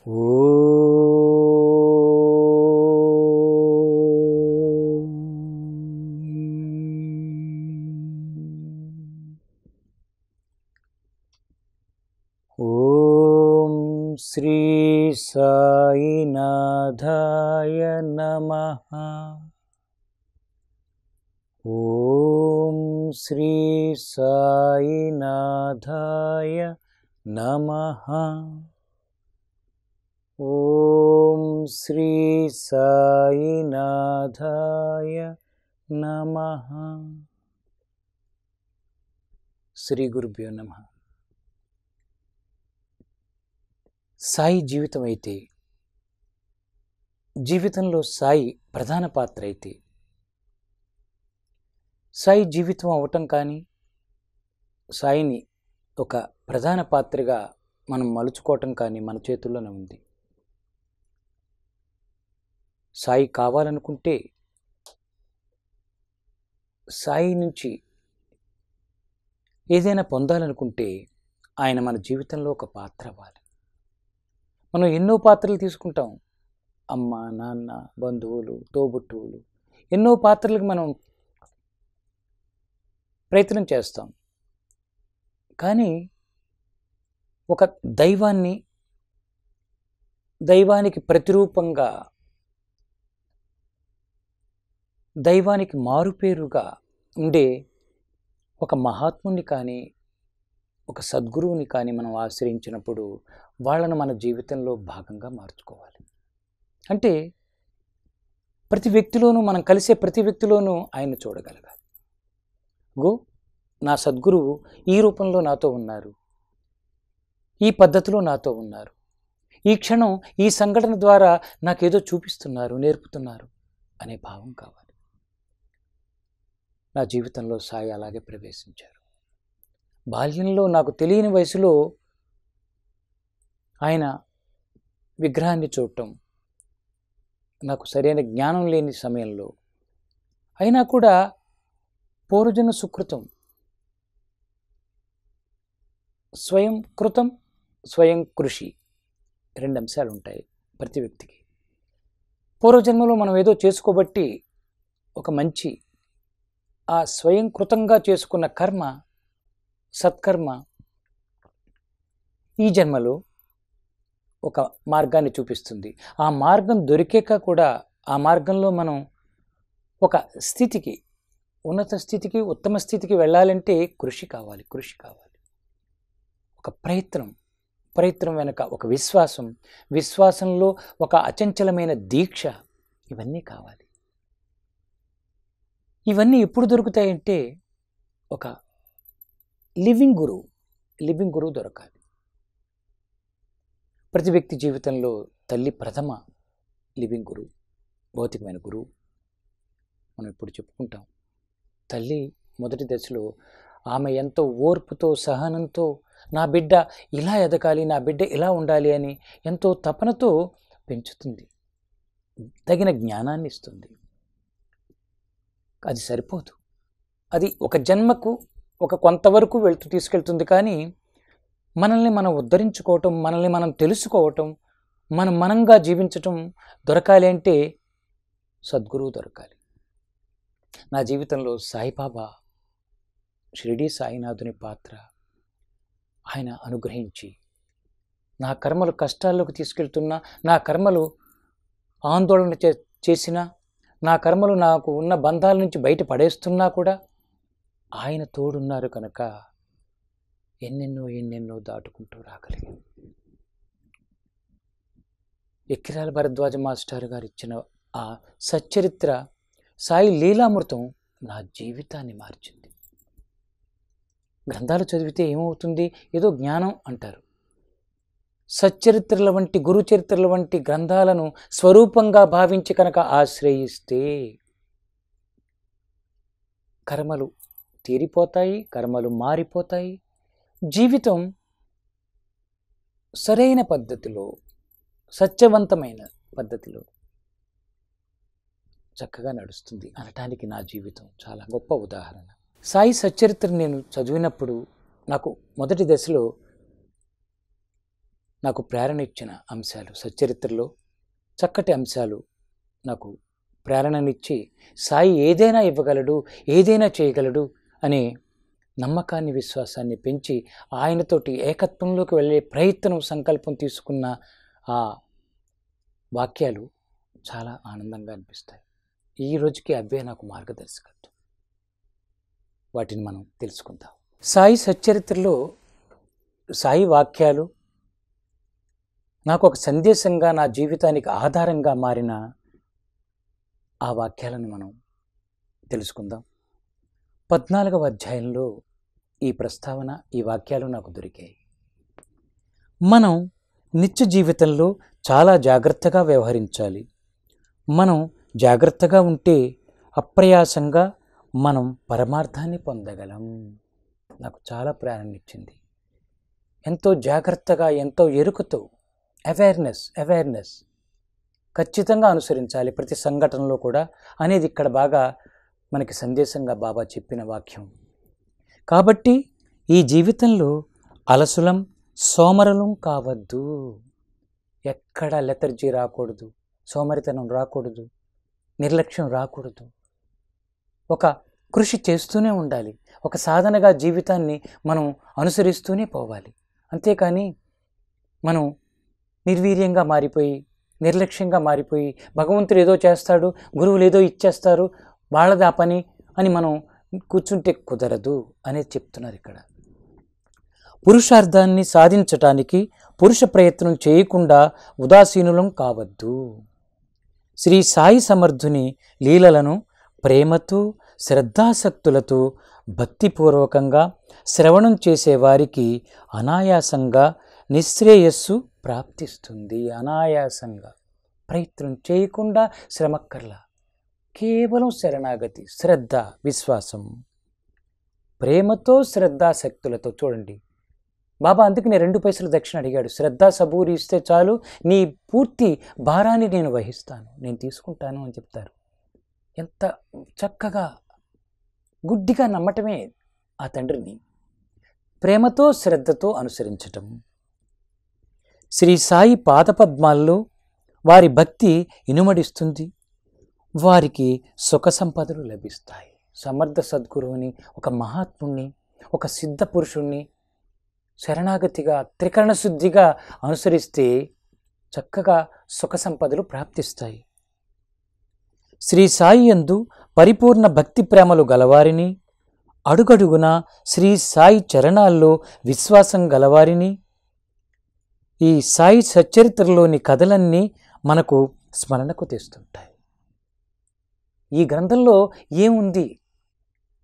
ఓం శ్రీ సాయినాథాయ నమః. ఓం శ్రీ సాయినాథాయ నమః. ఓం శ్రీ సాయినాథాయ నమః. శ్రీ గురుభ్యో నమః. సాయి జీవితం అయితే, జీవితంలో సాయి ప్రధాన పాత్ర అయితే, సాయి జీవితం అవటం కానీ, సాయిని ఒక ప్రధాన పాత్రగా మనం మలుచుకోవటం కానీ మన చేతుల్లోనే ఉంది. సాయి కావాలనుకుంటే సాయి నుంచి ఏదైనా పొందాలనుకుంటే ఆయన మన జీవితంలో ఒక పాత్ర అవ్వాలి. మనం ఎన్నో పాత్రలు తీసుకుంటాం. అమ్మ, నాన్న, బంధువులు, తోబుట్టువులు, ఎన్నో పాత్రలకు మనం ప్రయత్నం చేస్తాం. కానీ ఒక దైవానికి ప్రతిరూపంగా, దైవానికి మారుపేరుగా ఉండే ఒక మహాత్ముని కానీ, ఒక సద్గురువుని కానీ మనం ఆశ్రయించినప్పుడు వాళ్ళను మన జీవితంలో భాగంగా మార్చుకోవాలి. అంటే ప్రతి వ్యక్తిలోనూ, మనం కలిసే ప్రతి వ్యక్తిలోనూ ఆయన చూడగలగాలి. నా సద్గురువు ఈ రూపంలో నాతో ఉన్నారు, ఈ పద్ధతిలో నాతో ఉన్నారు, ఈ క్షణం ఈ సంఘటన ద్వారా నాకేదో చూపిస్తున్నారు, నేర్పుతున్నారు అనే భావం కావాలి. నా జీవితంలో సాయి అలాగే ప్రవేశించారు. బాల్యంలో నాకు తెలియని వయసులో ఆయన విగ్రహాన్ని చూడటం, నాకు సరైన జ్ఞానం లేని సమయంలో అయినా కూడా పూర్వజన్మ సుకృతం, స్వయం కృతం, స్వయం కృషి, రెండు అంశాలు ఉంటాయి ప్రతి వ్యక్తికి. పూర్వజన్మలో మనం ఏదో చేసుకోబట్టి ఒక మంచి ఆ స్వయం కృతంగా చేసుకున్న కర్మ, సత్కర్మ ఈ జన్మలో ఒక మార్గాన్ని చూపిస్తుంది. ఆ మార్గం దొరికాక కూడా ఆ మార్గంలో మనం ఒక స్థితికి, ఉన్నత స్థితికి, ఉత్తమ స్థితికి వెళ్ళాలంటే కృషి కావాలి. ఒక ప్రయత్నం వెనుక ఒక విశ్వాసంలో ఒక అచంచలమైన దీక్ష, ఇవన్నీ కావాలి. ఇవన్నీ ఎప్పుడు దొరుకుతాయంటే ఒక లివింగ్ గురువు దొరకాలి. ప్రతి వ్యక్తి జీవితంలో తల్లి ప్రథమ లివింగ్ గురువు, భౌతికమైన గురువు. మనం ఇప్పుడు చెప్పుకుంటాం, తల్లి మొదటి దశలో ఆమె ఎంతో ఓర్పుతో, సహనంతో నా బిడ్డ ఇలా ఎదగాలి, నా బిడ్డ ఇలా ఉండాలి అని ఎంతో తపనతో పెంచుతుంది, తగిన జ్ఞానాన్ని ఇస్తుంది. అది సరిపోదు. అది ఒక జన్మకు ఒక కొంతవరకు తీసుకెళ్తుంది. కానీ మనల్ని మనం ఉద్ధరించుకోవటం, మనల్ని మనం తెలుసుకోవటం, మనంగా జీవించటం దొరకాలి అంటే సద్గురువు దొరకాలి. నా జీవితంలో సాయిబాబా, షిరిడీ సాయినాథుని పాత్ర, ఆయన అనుగ్రహించి నా కర్మలు కష్టాల్లోకి తీసుకెళ్తున్నా, నా కర్మలు ఆందోళన చేసినా, నా కర్మలు నాకు ఉన్న బంధాల నుంచి బయట పడేస్తున్నా కూడా ఆయన తోడున్నారు కనుక ఎన్నెన్నో దాటుకుంటూ రాగలిగాను. ఎక్కిరాల భరద్వాజ మాస్టర్ గారు ఇచ్చిన ఆ సచ్చరిత్ర సాయి లీలామృతం నా జీవితాన్ని మార్చింది. గ్రంథాలు చదివితే ఏమవుతుంది, ఏదో జ్ఞానం అంటారు. సచ్చరిత్రల వంటి, గురు చరిత్రల వంటి గ్రంథాలను స్వరూపంగా భావించి కనుక ఆశ్రయిస్తే కర్మలు తీరిపోతాయి, కర్మలు మారిపోతాయి. జీవితం సరైన పద్ధతిలో, సత్యవంతమైన పద్ధతిలో చక్కగా నడుస్తుంది అనటానికి నా జీవితం చాలా గొప్ప ఉదాహరణ. సాయి సచ్చరిత్ర నేను చదివినప్పుడు నాకు మొదటి దశలో నాకు ప్రేరణ ఇచ్చిన అంశాలు, సచ్చరిత్రలో చక్కటి అంశాలు నాకు ప్రేరణనిచ్చి సాయి ఏదైనా ఇవ్వగలడు, ఏదైనా చేయగలడు అనే నమ్మకాన్ని, విశ్వాసాన్ని పెంచి ఆయనతోటి ఏకత్వంలోకి వెళ్ళే ప్రయత్నం, సంకల్పం తీసుకున్న ఆ వాక్యాలు చాలా ఆనందంగా అనిపిస్తాయి. ఈ రోజుకి అవే నాకు మార్గదర్శకత్వం. వాటిని మనం తెలుసుకుందాం. సాయి సచ్చరిత్రలో సాయి వాక్యాలు నాకు ఒక సందేశంగా, నా జీవితానికి ఆధారంగా మారిన ఆ వాక్యాలను మనం తెలుసుకుందాం. 14వ అధ్యాయంలో ఈ ప్రస్తావన, ఈ వాక్యాలు నాకు దొరికాయి. మనం నిత్య జీవితంలో చాలా జాగ్రత్తగా వ్యవహరించాలి. మనం జాగ్రత్తగా ఉంటే అప్రయాసంగా మనం పరమార్థాన్ని పొందగలం. నాకు చాలా ప్రేరణనిచ్చింది. ఎంతో జాగ్రత్తగా, ఎంతో ఎరుకతో, అవేర్నెస్ ఖచ్చితంగా అనుసరించాలి ప్రతి సంఘటనలో కూడా అనేది ఇక్కడ బాగా మనకి సందేశంగా బాబా చెప్పిన వాక్యం. కాబట్టి ఈ జీవితంలో అలసులం, సోమరులం కావద్దు. ఎక్కడ లెథర్జీ రాకూడదు, సోమరితనం రాకూడదు, నిర్లక్ష్యం రాకూడదు. ఒక కృషి చేస్తూనే ఉండాలి. ఒక సాధనగా జీవితాన్ని మనం అనుసరిస్తూనే పోవాలి. అంతేకాని మనం నిర్వీర్యంగా మారిపోయి, నిర్లక్ష్యంగా మారిపోయి, భగవంతుడు ఏదో చేస్తాడు, గురువులు ఏదో ఇచ్చేస్తారు, వాళ్ళది ఆ పని అని మనం కూర్చుంటే కుదరదు అనేది చెప్తున్నారు ఇక్కడ. పురుషార్థాన్ని సాధించటానికి పురుష ప్రయత్నం చేయకుండా ఉదాసీనులం కావద్దు. శ్రీ సాయి సమర్థుని లీలలను ప్రేమతో, శ్రద్ధాసక్తులతో, భక్తిపూర్వకంగా శ్రవణం చేసేవారికి అనాయాసంగా నిశ్రేయస్సు ప్రాప్తిస్తుంది. అనాయాసంగా, ప్రయత్నం చేయకుండా, శ్రమక్కర్లా, కేవలం శరణాగతి, శ్రద్ధ, విశ్వాసం, ప్రేమతో, శ్రద్ధాశక్తులతో. చూడండి, బాబా అందుకనే 2 పైసలు దక్షిణ అడిగాడు. శ్రద్ధ సబూరి ఇస్తే చాలు, నీ పూర్తి భారాన్ని నేను వహిస్తాను, నేను తీసుకుంటాను అని చెప్తారు. ఎంత చక్కగా, గుడ్డిగా నమ్మటమే ఆ తండ్రిని. ప్రేమతో, శ్రద్ధతో అనుసరించటం. శ్రీ సాయి పాదపద్మాల్లో వారి భక్తి ఇనుమడిస్తుంది. వారికి సుఖ సంపదలు లభిస్తాయి. సమర్థ సద్గురువుని, ఒక మహాత్ముణ్ణి, ఒక సిద్ధ పురుషుణ్ణి శరణాగతిగా, త్రికరణ శుద్ధిగా అనుసరిస్తే చక్కగా సుఖ సంపదలు ప్రాప్తిస్తాయి. శ్రీ సాయి యందు పరిపూర్ణ భక్తి ప్రేమలు గలవారిని, అడుగడుగున శ్రీ సాయి చరణాల్లో విశ్వాసం గలవారిని ఈ సాయి సచ్చరిత్రలోని కథలన్నీ మనకు స్మరణకు తెస్తుంటాయి. ఈ గ్రంథంలో ఏముంది?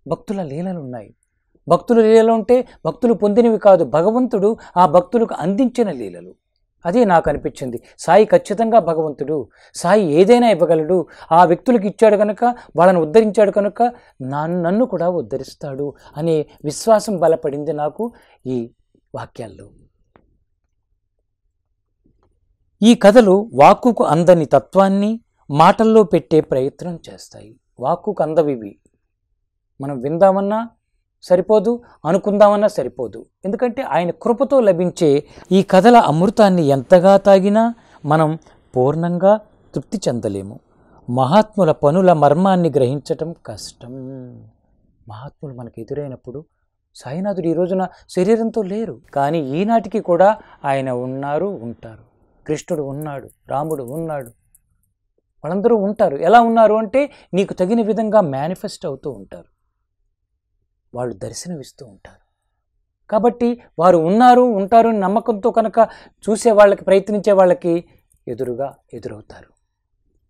భక్తుల లీలలు ఉన్నాయి. భక్తుల లీలలు అంటే భక్తులు పొందినవి కాదు, భగవంతుడు ఆ భక్తులకు అందించిన లీలలు. అదే నాకు అనిపించింది. సాయి ఖచ్చితంగా భగవంతుడు, సాయి ఏదైనా ఇవ్వగలడు, ఆ వ్యక్తులకు ఇచ్చాడు కనుక, వాళ్ళని ఉద్ధరించాడు కనుక నన్ను కూడా ఉద్ధరిస్తాడు అనే విశ్వాసం బలపడింది నాకు ఈ వాక్యాల్లో. ఈ కథలు వాక్కుకు అందని తత్వాన్ని మాటల్లో పెట్టే ప్రయత్నం చేస్తాయి. వాక్కుకు అందవివి. మనం విందామన్నా సరిపోదు, అనుకుందామన్నా సరిపోదు. ఎందుకంటే ఆయన కృపతో లభించే ఈ కథల అమృతాన్ని ఎంతగా తాగినా మనం పూర్ణంగా తృప్తి చెందలేము. మహాత్ముల పనుల మర్మాన్ని గ్రహించటం కష్టం. మహాత్ములు మనకు ఎదురైనప్పుడు, సాయినాథుడు ఈ రోజున శరీరంతో లేరు, కానీ ఈనాటికి కూడా ఆయన ఉన్నారు, ఉంటారు. కృష్ణుడు ఉన్నాడు, రాముడు ఉన్నాడు, వాళ్ళందరూ ఉంటారు. ఎలా ఉన్నారు అంటే నీకు తగిన విధంగా మేనిఫెస్ట్ అవుతూ ఉంటారు, వాళ్ళు దర్శనమిస్తూ ఉంటారు. కాబట్టి వారు ఉన్నారు, ఉంటారు అని నమ్మకంతో కనుక చూసే వాళ్ళకి, ప్రయత్నించే వాళ్ళకి ఎదురవుతారు.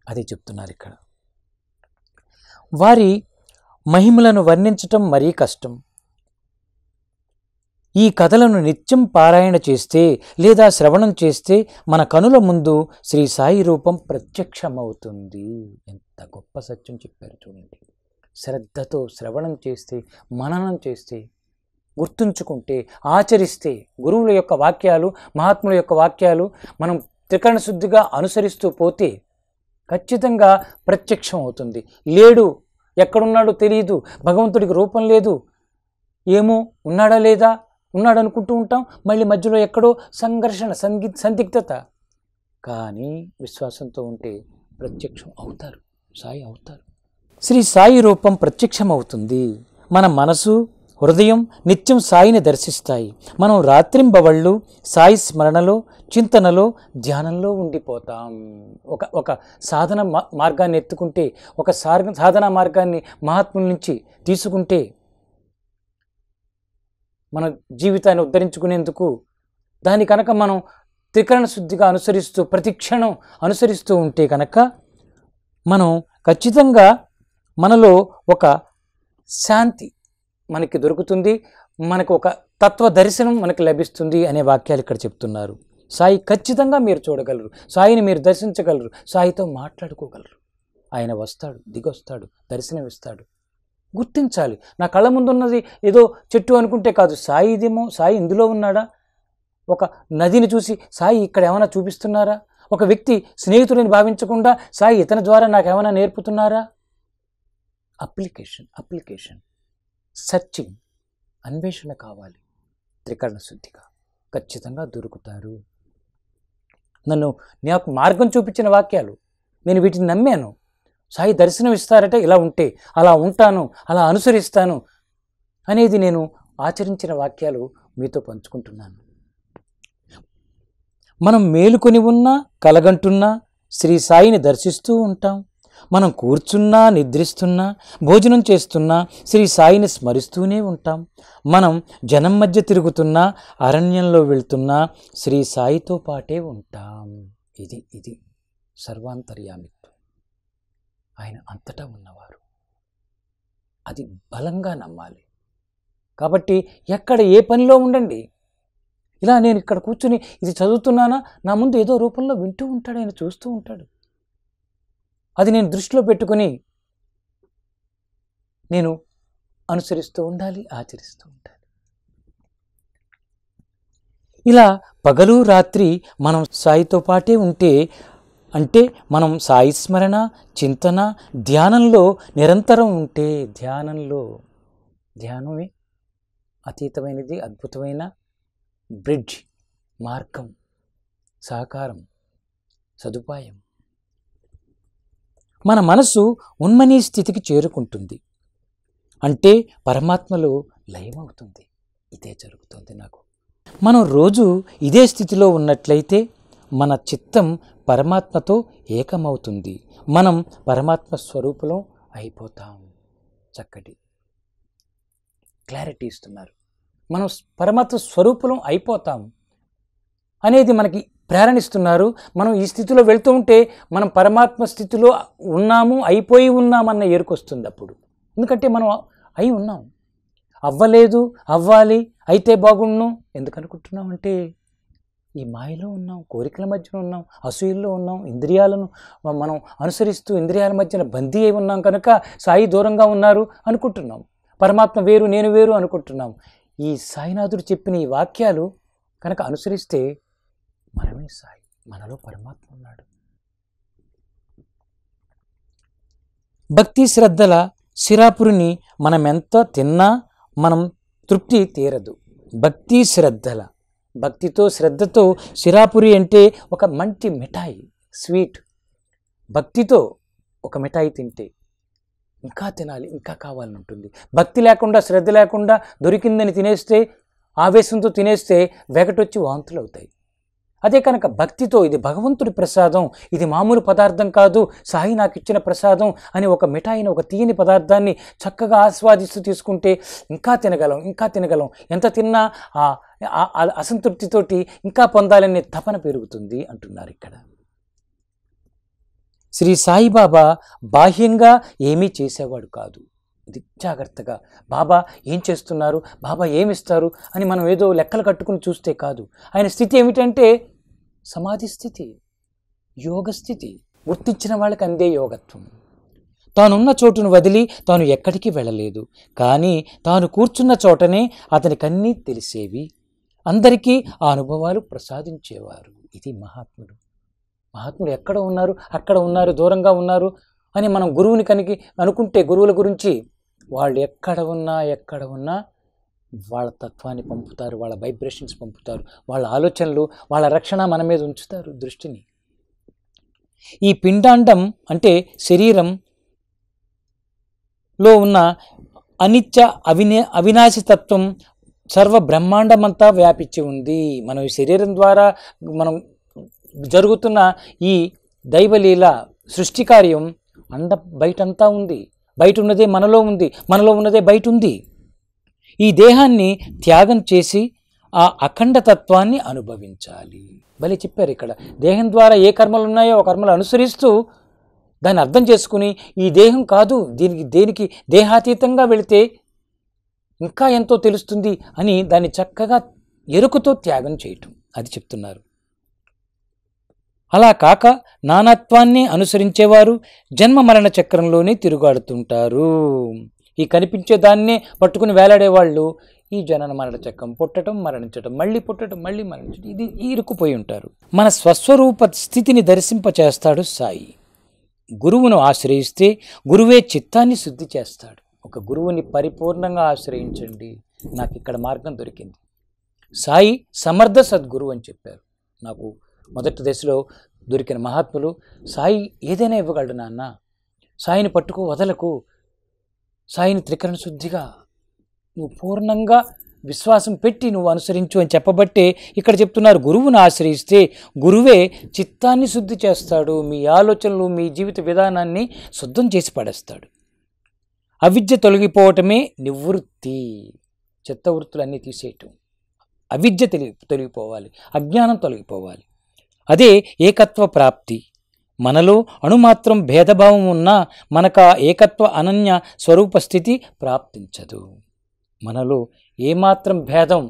అదే చెప్తున్నారు ఇక్కడ. వారి మహిమలను వర్ణించటం మరీ కష్టం. ఈ కథలను నిత్యం పారాయణ చేస్తే లేదా శ్రవణం చేస్తే మన కనుల ముందు శ్రీ సాయి రూపం ప్రత్యక్షమవుతుంది. ఎంత గొప్ప సత్యం చెప్పారు చూడండి. శ్రద్ధతో శ్రవణం చేస్తే, మననం చేస్తే, గుర్తుంచుకుంటే, ఆచరిస్తే, గురువుల యొక్క వాక్యాలు, మహాత్ముల యొక్క వాక్యాలు మనం త్రికరణ శుద్ధిగా అనుసరిస్తూ పోతే ఖచ్చితంగా ప్రత్యక్షం అవుతుంది. లేడు, ఎక్కడున్నాడో తెలియదు, భగవంతుడికి రూపం లేదు, ఏమో ఉన్నాడా లేదా ఉన్నాడు అనుకుంటూ ఉంటాం. మళ్ళీ మధ్యలో ఎక్కడో సంఘర్షణ, సందిగ్ధత. కానీ విశ్వాసంతో ఉంటే ప్రత్యక్షం అవుతారు, సాయి అవుతారు. శ్రీ సాయి రూపం ప్రత్యక్షమవుతుంది. మన మనసు, హృదయం నిత్యం సాయిని దర్శిస్తాయి. మనం రాత్రింబవళ్ళు సాయి స్మరణలో, చింతనలో, ధ్యానంలో ఉండిపోతాం. ఒక సాధన మార్గాన్ని ఎత్తుకుంటే, ఒక సాధనా మార్గాన్ని మహాత్ముల నుంచి తీసుకుంటే, మన జీవితాన్ని ఉద్ధరించుకునేందుకు దాని కనుక మనం త్రికరణ శుద్ధిగా అనుసరిస్తూ, ప్రతిక్షణం అనుసరిస్తూ ఉంటే కనుక మనం ఖచ్చితంగా మనలో ఒక శాంతి మనకి దొరుకుతుంది, మనకు ఒక తత్వ దర్శనం మనకు లభిస్తుంది అనే వాక్యాలు ఇక్కడ చెప్తున్నారు. సాయి ఖచ్చితంగా మీరు చూడగలరు, సాయిని మీరు దర్శించగలరు, సాయితో మాట్లాడుకోగలరు. ఆయన వస్తాడు, దిగొస్తాడు, దర్శనమిస్తాడు. గుర్తించాలి. నా కళ్ళ ముందున్నది ఏదో చెట్టు అనుకుంటే కాదు, సాయి ఇదేమో, సాయి ఇందులో ఉన్నాడా? ఒక నదిని చూసి సాయి ఇక్కడ ఏమైనా చూపిస్తున్నారా? ఒక వ్యక్తి స్నేహితుడిని భావించకుండా సాయి ఇతని ద్వారా నాకేమైనా నేర్పుతున్నారా? అప్లికేషన్, సర్చింగ్, అన్వేషణ కావాలి. త్రికరణ శుద్ధిగా ఖచ్చితంగా దొరుకుతారు. నాకు మార్గం చూపించిన వాక్యాలు, నేను వీటిని నమ్మాను. సాయి దర్శనం ఇస్తారట, ఇలా ఉంటే అలా ఉంటాను, అలా అనుసరిస్తాను అనేది నేను ఆచరించిన వాక్యాలు మీతో పంచుకుంటున్నాను. మనం మేలుకొని ఉన్నా, కలగంటున్నా శ్రీ సాయిని దర్శిస్తూ ఉంటాం. మనం కూర్చున్నా, నిద్రిస్తున్నా, భోజనం చేస్తున్నా శ్రీ సాయిని స్మరిస్తూనే ఉంటాం. మనం జనం మధ్య తిరుగుతున్నా, అరణ్యంలో వెళ్తున్నా శ్రీ సాయితో పాటే ఉంటాం. ఇది సర్వాంతర్యామిత్వం. ఆయన అంతటా ఉన్నవారు. అది బలంగా నమ్మాలి. కాబట్టి ఎక్కడ ఏ పనిలో ఉండండి, ఇలా నేను ఇక్కడ కూర్చుని ఇది చదువుతున్నానా, నా ముందు ఏదో రూపంలో వింటూ ఉంటాడు, ఆయన చూస్తూ ఉంటాడు. అది నేను దృష్టిలో పెట్టుకుని నేను అనుసరిస్తూ ఉండాలి, ఆచరిస్తూ ఉండాలి. ఇలా పగలు రాత్రి మనం సాయితో పాటే ఉంటే, అంటే మనం సాయి స్మరణ, చింతన, ధ్యానంలో నిరంతరం ఉంటే, ధ్యానమే అతీతమైనది, అద్భుతమైన బ్రిడ్జ్, మార్గం, సహకారం, సదుపాయం. మన మనసు ఉన్మనీ స్థితికి చేరుకుంటుంది, అంటే పరమాత్మలో లయమవుతుంది. ఇదే జరుగుతుంది నాకు. మనం రోజు ఇదే స్థితిలో ఉన్నట్లయితే మన చిత్తం పరమాత్మతో ఏకమవుతుంది. మనం పరమాత్మ స్వరూపం అయిపోతాం. చక్కటి క్లారిటీ ఇస్తున్నారు. మనం పరమాత్మ స్వరూపం అయిపోతాం అనేది మనకి ప్రేరణిస్తున్నారు. మనం ఈ స్థితిలో వెళ్తూ ఉంటే మనం పరమాత్మ స్థితిలో ఉన్నాము, అయిపోయి ఉన్నామన్న ఎరుకొస్తుంది అప్పుడు. ఎందుకంటే మనం అయి ఉన్నాం, అవ్వలేదు, అవ్వాలి, అయితే బాగుండు ఎందుకు అనుకుంటున్నాం అంటే ఈ మాయలో ఉన్నాం, కోరికల మధ్యన ఉన్నాం, అసూయల్లో ఉన్నాం, ఇంద్రియాలను మనం అనుసరిస్తూ ఇంద్రియాల మధ్యన బందీ అయి ఉన్నాం కనుక సాయి దూరంగా ఉన్నారు అనుకుంటున్నాం. పరమాత్మ వేరు, నేను వేరు అనుకుంటున్నాం. ఈ సాయినాథుడు చెప్పిన ఈ వాక్యాలు కనుక అనుసరిస్తే మనమే సాయి, మనలో పరమాత్మ ఉన్నాడు. భక్తి శ్రద్ధల సిరాపురిని మనం ఎంత తిన్నా మనం తృప్తి తీరదు. భక్తి శ్రద్ధల, భక్తితో శ్రద్ధతో సిరాపురి అంటే ఒక మంచి మిఠాయి, స్వీట్. భక్తితో ఒక మిఠాయి తింటే ఇంకా తినాలి, ఇంకా కావాలని ఉంటుంది. భక్తి లేకుండా, శ్రద్ధ లేకుండా దొరికిందని తినేస్తే, ఆవేశంతో తినేస్తే వెగటొచ్చి వాంతులు అవుతాయి. అదే కనుక భక్తితో ఇది భగవంతుడి ప్రసాదం, ఇది మామూలు పదార్థం కాదు, సాయి నాకు ఇచ్చిన ప్రసాదం అని ఒక మిఠాయిని, ఒక తీయని పదార్థాన్ని చక్కగా ఆస్వాదిస్తూ తీసుకుంటే ఇంకా తినగలం. ఎంత తిన్నా అసంతృప్తితోటి ఇంకా పొందాలనే తపన పెరుగుతుంది అంటున్నారు ఇక్కడ. శ్రీ సాయిబాబా బాహ్యంగా ఏమీ చేసేవాడు కాదు. ఇది జాగ్రత్తగా బాబా ఏం చేస్తున్నారు, బాబా ఏమిస్తారు అని మనం ఏదో లెక్కలు కట్టుకుని చూస్తే కాదు. ఆయన స్థితి ఏమిటంటే సమాధి స్థితి, యోగ స్థితి. గుర్తించిన వాళ్ళకి అందే యోగత్వం. తానున్న చోటును వదిలి తాను ఎక్కడికి వెళ్ళలేదు, కానీ తాను కూర్చున్న చోటనే అతనికన్నీ తెలిసేవి, అందరికీ ఆ అనుభవాలు ప్రసాదించేవారు. ఇది మహాత్ములు. మహాత్ములు ఎక్కడ ఉన్నారు, అక్కడ ఉన్నారు, దూరంగా ఉన్నారు అని మనం గురువుని అనుకుంటే గురువుల గురించి వాళ్ళు ఎక్కడ ఉన్నా వాళ్ళ తత్వాన్ని పంపుతారు, వాళ్ళ వైబ్రేషన్స్ పంపుతారు, వాళ్ళ ఆలోచనలు, వాళ్ళ రక్షణ మన మీద ఉంచుతారు దృష్టిని. ఈ పిండాండం అంటే శరీరంలో ఉన్న అనిత్య అవినాశి తత్వం సర్వ బ్రహ్మాండమంతా వ్యాపించి ఉంది. మనం ఈ శరీరం ద్వారా మనం జరుగుతున్న ఈ దైవలీల సృష్టి కార్యం బయటంతా ఉంది. బయట ఉన్నదే మనలో ఉంది, మనలో ఉన్నదే బయట ఉంది. ఈ దేహాన్ని త్యాగం చేసి ఆ అఖండతత్వాన్ని అనుభవించాలి. భలే చెప్పారు ఇక్కడ. దేహం ద్వారా ఏ కర్మలు ఉన్నాయో ఆ కర్మలు అనుసరిస్తూ దాన్ని అర్థం చేసుకుని ఈ దేహం కాదు, దేనికి దేహాతీతంగా వెళితే ఇంకా ఎంతో తెలుస్తుంది అని దాన్ని చక్కగా ఎరుకుతో త్యాగం చేయటం, అది చెప్తున్నారు. అలా కాక నానాత్వాన్ని అనుసరించేవారు జన్మ మరణ చక్రంలోనే తిరుగాడుతుంటారు. ఈ కనిపించే దాన్నే పట్టుకుని వేలాడేవాళ్ళు ఈ జనన మరణ చక్రం, పుట్టడం మరణించడం, మళ్ళీ పుట్టడం మళ్ళీ మరణించడం, ఇది ఇరుక్కుపోయి ఉంటారు. మన స్వస్వరూప స్థితిని దర్శింపచేస్తాడు సాయి. గురువును ఆశ్రయిస్తే గురువే చిత్తాన్ని శుద్ధి చేస్తాడు. ఒక గురువుని పరిపూర్ణంగా ఆశ్రయించండి. నాకు ఇక్కడ మార్గం దొరికింది. సాయి సమర్థ సద్గురువు అని చెప్పారు. నాకు మొదటి దశలో దొరికిన మహాత్ములు సాయి ఏదైనా ఇవ్వగలడు నాన్న, సాయిని పట్టుకో వదలకు, సాయిని త్రికరణ శుద్ధిగా నువ్వు పూర్ణంగా విశ్వాసం పెట్టి నువ్వు అనుసరించు అని చెప్పబట్టే ఇక్కడ చెప్తున్నారు. గురువును ఆశ్రయిస్తే గురువే చిత్తాన్ని శుద్ధి చేస్తాడు. మీ ఆలోచనలు, మీ జీవిత విధానాన్ని శుద్ధం చేసి పడేస్తాడు. అవిద్య తొలగిపోవటమే నివృత్తి. చిత్త వృత్తులన్నీ తీసేయటం, అవిద్య తొలగిపోవాలి, అజ్ఞానం తొలగిపోవాలి. అదే ఏకత్వ ప్రాప్తి. మనలో అణుమాత్రం భేదభావం ఉన్నా మనకు ఆ ఏకత్వ అనన్య స్వరూప స్థితి ప్రాప్తించదు. మనలో ఏమాత్రం భేదం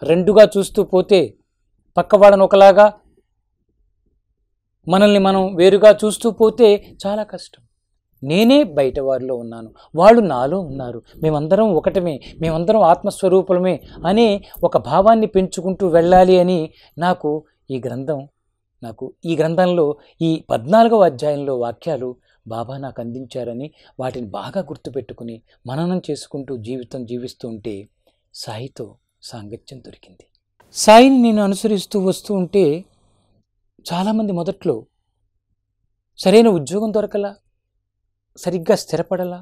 రెండుగా చూస్తూ పోతే, పక్కవాళ్ళను ఒకలాగా మనల్ని మనం వేరుగా చూస్తూ పోతే చాలా కష్టం. నేనే బయట వారిలో ఉన్నాను, వాళ్ళు నాలో ఉన్నారు, మేమందరం ఒకటమే, మేమందరం ఆత్మస్వరూపులమే అనే ఒక భావాన్ని పెంచుకుంటూ వెళ్ళాలి అని నాకు ఈ గ్రంథంలో ఈ 14వ అధ్యాయంలో వాక్యాలు బాబా నాకు అందించారని వాటిని బాగా గుర్తుపెట్టుకుని మననం చేసుకుంటూ జీవిస్తూ ఉంటే సాయితో సాంగత్యం దొరికింది. సాయిని నేను అనుసరిస్తూ వస్తూ ఉంటే చాలామంది మొదట్లో సరైన ఉద్యోగం దొరకలా, సరిగ్గా స్థిరపడలా,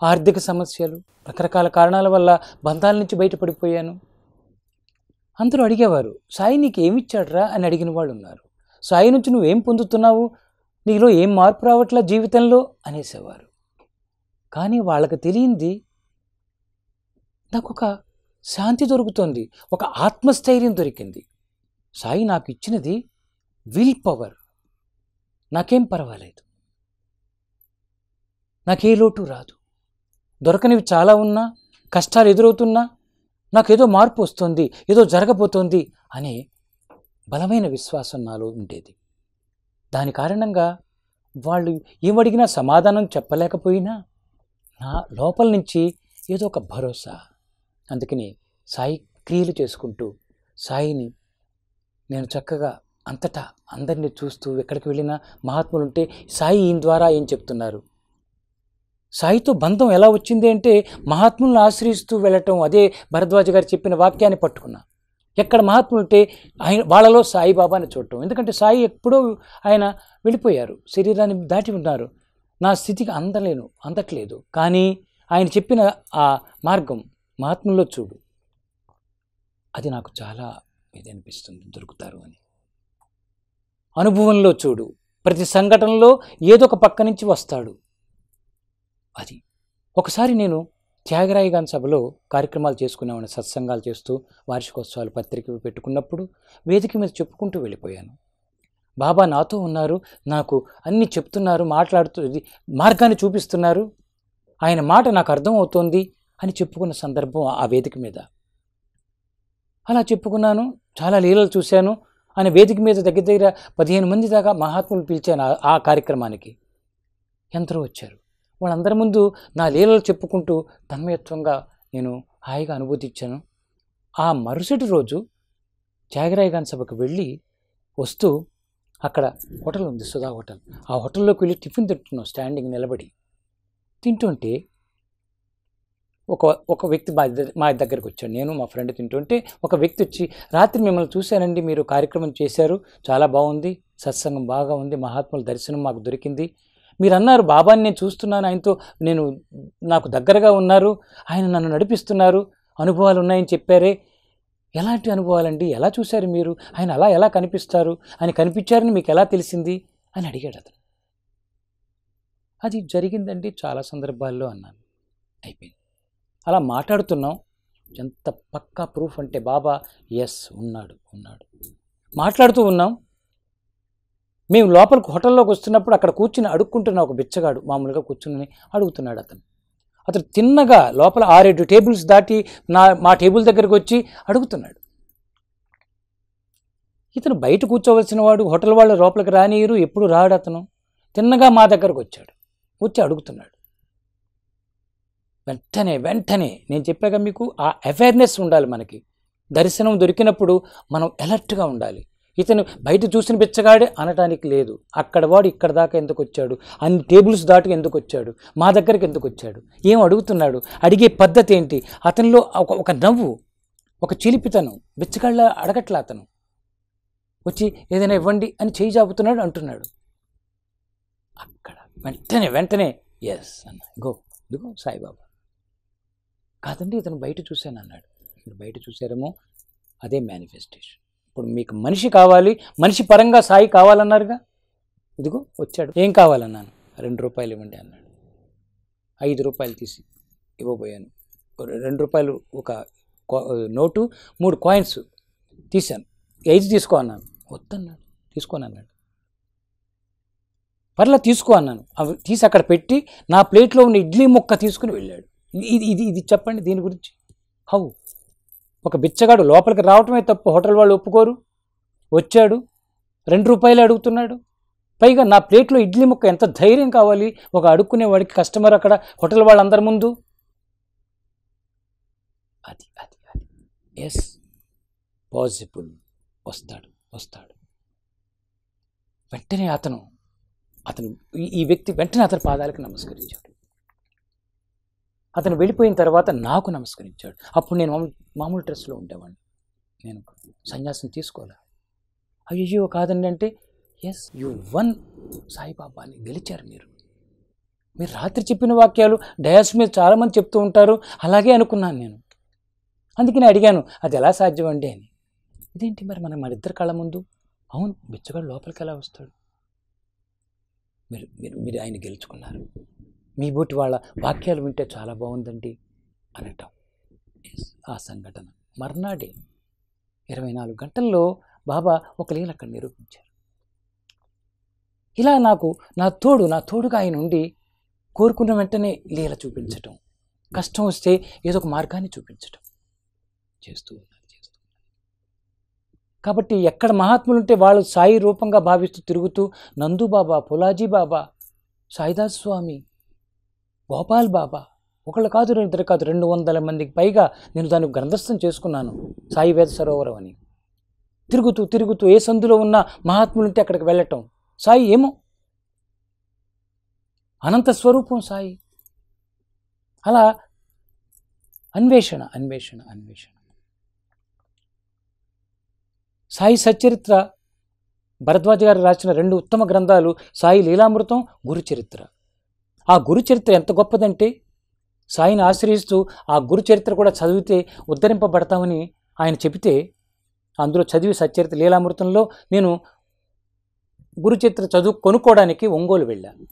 ఆర్థిక సమస్యలు, రకరకాల కారణాల వల్ల బంధాల నుంచి బయటపడిపోయాను. అందరూ అడిగేవారు, సాయి నీకు ఏమిచ్చాడురా అని అడిగిన వాళ్ళు ఉన్నారు. సాయి నుంచి నువ్వేం పొందుతున్నావు, నీలో ఏం మార్పు రావట్లా జీవితంలో అనేసేవారు. కానీ వాళ్ళకి తెలియంది, నాకు ఒక శాంతి దొరుకుతుంది, ఒక ఆత్మస్థైర్యం దొరికింది. సాయి నాకు ఇచ్చినది విల్ పవర్. నాకేం పర్వాలేదు, నాకే లోటు రాదు. దొరకనివి చాలా ఉన్నా, కష్టాలు ఎదురవుతున్నా నాకేదో మార్పు వస్తుంది, ఏదో జరగబోతోంది అనే బలమైన విశ్వాసం నాలో ఉండేది. దాని కారణంగా వాళ్ళు ఏమడిగినా సమాధానం చెప్పలేకపోయినా నా లోపల నుంచి ఏదో ఒక భరోసా. అందుకని సాయి క్రియలు చేసుకుంటూ సాయిని నేను చక్కగా అంతటా అందరినీ చూస్తూ ఎక్కడికి వెళ్ళినా మహాత్ములు ఉంటే సాయి ఈయన ద్వారా ఏం చెప్తున్నారు, సాయితో బంధం ఎలా వచ్చింది అంటే మహాత్ములను ఆశ్రయిస్తూ వెళ్ళటం. అదే భరద్వాజ గారు చెప్పిన వాక్యాన్ని పట్టుకున్నా. ఎక్కడ మహాత్ములు ఉంటే వాళ్ళలో సాయిబాబాని చూడటం. ఎందుకంటే సాయి ఎప్పుడో ఆయన వెళ్ళిపోయారు, శరీరాన్ని దాటి ఉన్నారు. నా స్థితికి అందట్లేదు. కానీ ఆయన చెప్పిన ఆ మార్గం మహాత్ముల్లో చూడు, అది నాకు చాలా ఇది అనిపిస్తుంది, దొరుకుతారు అని. అనుభవంలో చూడు, ప్రతి సంఘటనలో ఏదో ఒక పక్క నుంచి వస్తాడు. అది ఒకసారి నేను త్యాగరాయ గారి సభలో కార్యక్రమాలు చేసుకున్నామని, సత్సంగాలు చేస్తూ వార్షికోత్సవాలు పత్రిక పెట్టుకున్నప్పుడు వేదిక మీద చెప్పుకుంటూ వెళ్ళిపోయాను. బాబా నాతో ఉన్నారు, నాకు అన్నీ చెప్తున్నారు, మాట్లాడుతూ మార్గాన్ని చూపిస్తున్నారు, ఆయన మాట నాకు అర్థం అవుతోంది అని చెప్పుకున్న సందర్భం ఆ వేదిక మీద. అలా చెప్పుకున్నాను, చాలా లీలలు చూశాను అని వేదిక మీద దగ్గర 15 మంది దాకా మహాత్ములు పిలిచాను ఆ కార్యక్రమానికి. ఎందరో వచ్చారు. వాళ్ళందరి ముందు నా లీలలు చెప్పుకుంటూ తన్మయత్వంగా నేను హాయిగా అనుభూతి ఇచ్చాను. ఆ మరుసటి రోజు త్యాగరాయ గారి సభకు వెళ్ళి వస్తూ అక్కడ హోటల్ ఉంది, సుధా హోటల్. ఆ హోటల్లోకి వెళ్ళి టిఫిన్ తింటున్నాం, స్టాండింగ్ నిలబడి తింటుంటే ఒక ఒక వ్యక్తి మా దగ్గరికి వచ్చాడు. నేను మా ఫ్రెండ్ తింటుంటే ఒక వ్యక్తి వచ్చి, రాత్రి మిమ్మల్ని చూశానండి, మీరు కార్యక్రమం చేశారు, చాలా బాగుంది, సత్సంగం బాగా ఉంది, మహాత్ముల దర్శనం మాకు దొరికింది. మీరు అన్నారు బాబాని నేను చూస్తున్నాను, ఆయనతో నాకు దగ్గరగా ఉన్నారు, ఆయన నన్ను నడిపిస్తున్నారు, అనుభవాలు ఉన్నాయని చెప్పారే, ఎలాంటి అనుభవాలండి, ఎలా చూశారు మీరు, ఆయన అలా ఎలా కనిపిస్తారు, ఆయన కనిపించారని మీకు ఎలా తెలిసింది అని అడిగాడు అతను. అది జరిగిందండి చాలా సందర్భాల్లో అన్నాను. అయిపోయింది. అలా మాట్లాడుతున్నాం. ఎంత పక్కా ప్రూఫ్ అంటే బాబా ఎస్ ఉన్నాడు. మాట్లాడుతూ ఉన్నాం. మేము లోపలికి హోటల్లోకి వస్తున్నప్పుడు అక్కడ కూర్చుని అడుక్కుంటున్న ఒక బిచ్చగాడు మామూలుగా కూర్చుని అడుగుతున్నాడు. అతను తిన్నగా లోపల 6-7 టేబుల్స్ దాటి మా టేబుల్ దగ్గరికి వచ్చి అడుగుతున్నాడు. ఇతను బయట కూర్చోవలసిన వాడు, హోటల్ వాళ్ళు లోపలికి రానియరు, ఎప్పుడు రాడు. అతను తిన్నగా మా దగ్గరకు వచ్చి అడుగుతున్నాడు. వెంటనే నేను చెప్పాక మీకు ఆ అవేర్నెస్ ఉండాలి. మనకి దర్శనం దొరికినప్పుడు మనం అలర్ట్గా ఉండాలి. ఇతను బయట చూసిన బిచ్చగాడే అనటానికి లేదు. అక్కడ వాడు ఇక్కడ దాకా ఎందుకు వచ్చాడు, అన్ని టేబుల్స్ దాటి ఎందుకు వచ్చాడు, మా దగ్గరికి ఎందుకు వచ్చాడు, ఏం అడుగుతున్నాడు, అడిగే పద్ధతి ఏంటి, అతనిలో ఒక నవ్వు, ఒక చిలిపితనం. బిచ్చగాళ్ళ అడగట్లా, అతను వచ్చి ఏదైనా ఇవ్వండి అని చేయి జాపుతున్నాడు అంటున్నాడు. అక్కడ వెంటనే ఎస్ అన్న, ఇదిగో సాయిబాబా. కాదండి, ఇతను బయట చూశాను అన్నాడు. మీరు బయట చూశారేమో, అదే మేనిఫెస్టేషన్. ఇప్పుడు మీకు మనిషి కావాలి, మనిషి పరంగా సాయి కావాలన్నారుగా, ఇదిగో వచ్చాడు. ఏం కావాలన్నాను. 2 రూపాయలు ఇవ్వండి అన్నాడు. 5 రూపాయలు తీసి ఇవ్వబోయాను. 2 రూపాయలు ఒక నోటు, 3 కాయిన్స్ తీశాను. 5 తీసుకో అన్నాను. వద్దన్నాడు. తీసుకోను అన్నాడు. పర్లా తీసుకో అన్నాను. అవి తీసి అక్కడ పెట్టి నా ప్లేట్లో ఉన్న ఇడ్లీ ముక్క తీసుకుని వెళ్ళాడు. ఇది చెప్పండి దీని గురించి. హౌ? ఒక బిచ్చగాడు లోపలికి రావటమే తప్పు, హోటల్ వాళ్ళు ఒప్పుకోరు. వచ్చాడు, 2 రూపాయలు అడుగుతున్నాడు. పైగా నా ప్లేట్లో ఇడ్లీ ముక్క. ఎంత ధైర్యం కావాలి ఒక అడుక్కునేవాడికి, కస్టమర్ అక్కడ హోటల్ వాళ్ళందరి ముందు. అది ఎస్ పాసిబుల్. వస్తాడు. వెంటనే అతను ఈ వ్యక్తి వెంటనే అతని పాదాలకు నమస్కరించాడు. అతను వెళ్ళిపోయిన తర్వాత నాకు నమస్కరించాడు. అప్పుడు నేను మామూలు డ్రెస్లో ఉండేవాడిని. నేను సన్యాసం తీసుకోలే. అయ్యో కాదండి అంటే, ఎస్ యు వన్, సాయిబాబాని గెలిచారు మీరు రాత్రి చెప్పిన వాక్యాలు డయాస్ మీద చాలామంది చెప్తూ ఉంటారు, అలాగే అనుకున్నాను నేను. అందుకని అడిగాను, అది ఎలా సాధ్యం అండి అని. ఇదేంటి మరి మన ఇద్దరు కళ్ళ ముందు. అవును, బిచ్చగాడు లోపలికి ఎలా వస్తాడు, మీరు ఆయన గెలుచుకున్నారు, మీ బోటి వాళ్ళ వాక్యాలు వింటే చాలా బాగుందండి అనటం. ఆ సంఘటన మర్నాడే 24 గంటల్లో బాబా ఒక లీల అక్కడ నిరూపించారు. ఇలా నాకు నా తోడుగా ఆయన ఉండి కోరుకున్న వెంటనే లీల చూపించటం, కష్టం వస్తే ఏదో ఒక మార్గాన్ని చూపించటం చేస్తూ ఉన్నారు. కాబట్టి ఎక్కడ మహాత్ములు ఉంటే వాళ్ళు సాయి రూపంగా భావిస్తూ తిరుగుతూ, నందు బాబా, పులాజీ బాబా, సాయిదాస్ స్వామి, గోపాల్ బాబా, ఒకళ్ళు కాదు, 2 కాదు, 200 మందికి పైగా నేను దాన్ని గ్రంథస్థం చేసుకున్నాను, సాయి వేద సరోవరం అని. తిరుగుతూ ఏ సందులో ఉన్న మహాత్ములు ఉంటే అక్కడికి వెళ్ళటం. సాయి ఏమో అనంత స్వరూపం సాయి. అలా అన్వేషణ. సాయి సచ్చరిత్ర, భరద్వాజ గారు రాసిన 2 ఉత్తమ గ్రంథాలు, సాయి లీలామృతం, గురుచరిత్ర. ఆ గురుచరిత్ర ఎంత గొప్పదంటే, సాయిని ఆశ్రయిస్తూ ఆ గురుచరిత్ర కూడా చదివితే ఉద్ధరింపబడతామని ఆయన చెబితే, అందులో చదివి సచ్చరిత్ర లీలామృతంలో నేను గురుచరిత్ర కొనుక్కోవడానికి ఒంగోలు వెళ్ళాను.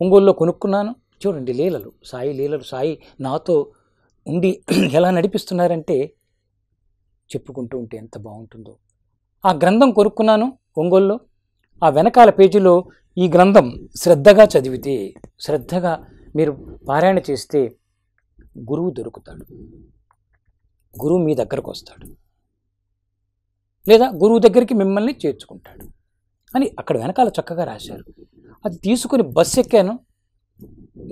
ఒంగోలులో కొనుక్కున్నాను. చూడండి లీలలు, సాయి నాతో ఉండి ఎలా నడిపిస్తున్నారంటే చెప్పుకుంటూ ఉంటే ఎంత బాగుంటుందో. ఆ గ్రంథం కొనుక్కున్నాను ఒంగోలులో. ఆ వెనకాల పేజీలో ఈ గ్రంథం శ్రద్ధగా చదివితే, శ్రద్ధగా మీరు పారాయణ చేస్తే గురువు దొరుకుతాడు, గురువు మీ దగ్గరకు వస్తాడు, లేదా గురువు దగ్గరికి మిమ్మల్ని చేర్చుకుంటాడు అని అక్కడ వెనకాల చక్కగా రాశారు. అది తీసుకుని బస్సు ఎక్కాను.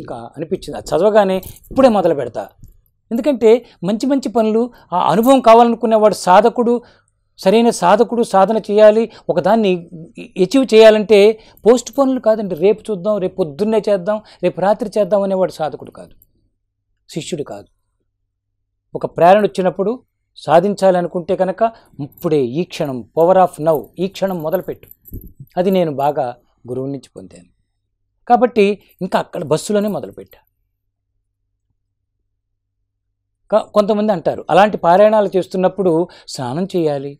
ఇంకా అనిపించింది అది చదవగానే ఇప్పుడే మొదలు పెడతా. ఎందుకంటే మంచి పనులు, ఆ అనుభవం కావాలనుకునేవాడు సరైన సాధకుడు సాధన చేయాలి, ఒకదాన్ని అచీవ్ చేయాలంటే పోస్ట్ పోన్లు కాదండి. రేపు చూద్దాం, రేపు పొద్దున్నే చేద్దాం, రేపు రాత్రి చేద్దాం అనేవాడు సాధకుడు కాదు. శిష్యుడు కాదు. ఒక ప్రేరణ వచ్చినప్పుడు సాధించాలనుకుంటే కనుక ఇప్పుడే ఈ క్షణం, పవర్ ఆఫ్ నౌ, ఈ క్షణం మొదలుపెట్టు. అది నేను బాగా గురువు నుంచి పొందాను. కాబట్టి ఇంకా అక్కడ బస్సులోనే మొదలుపెట్టా. కొంతమంది అంటారు అలాంటి పారాయణాలు చేస్తున్నప్పుడు స్నానం చేయాలి,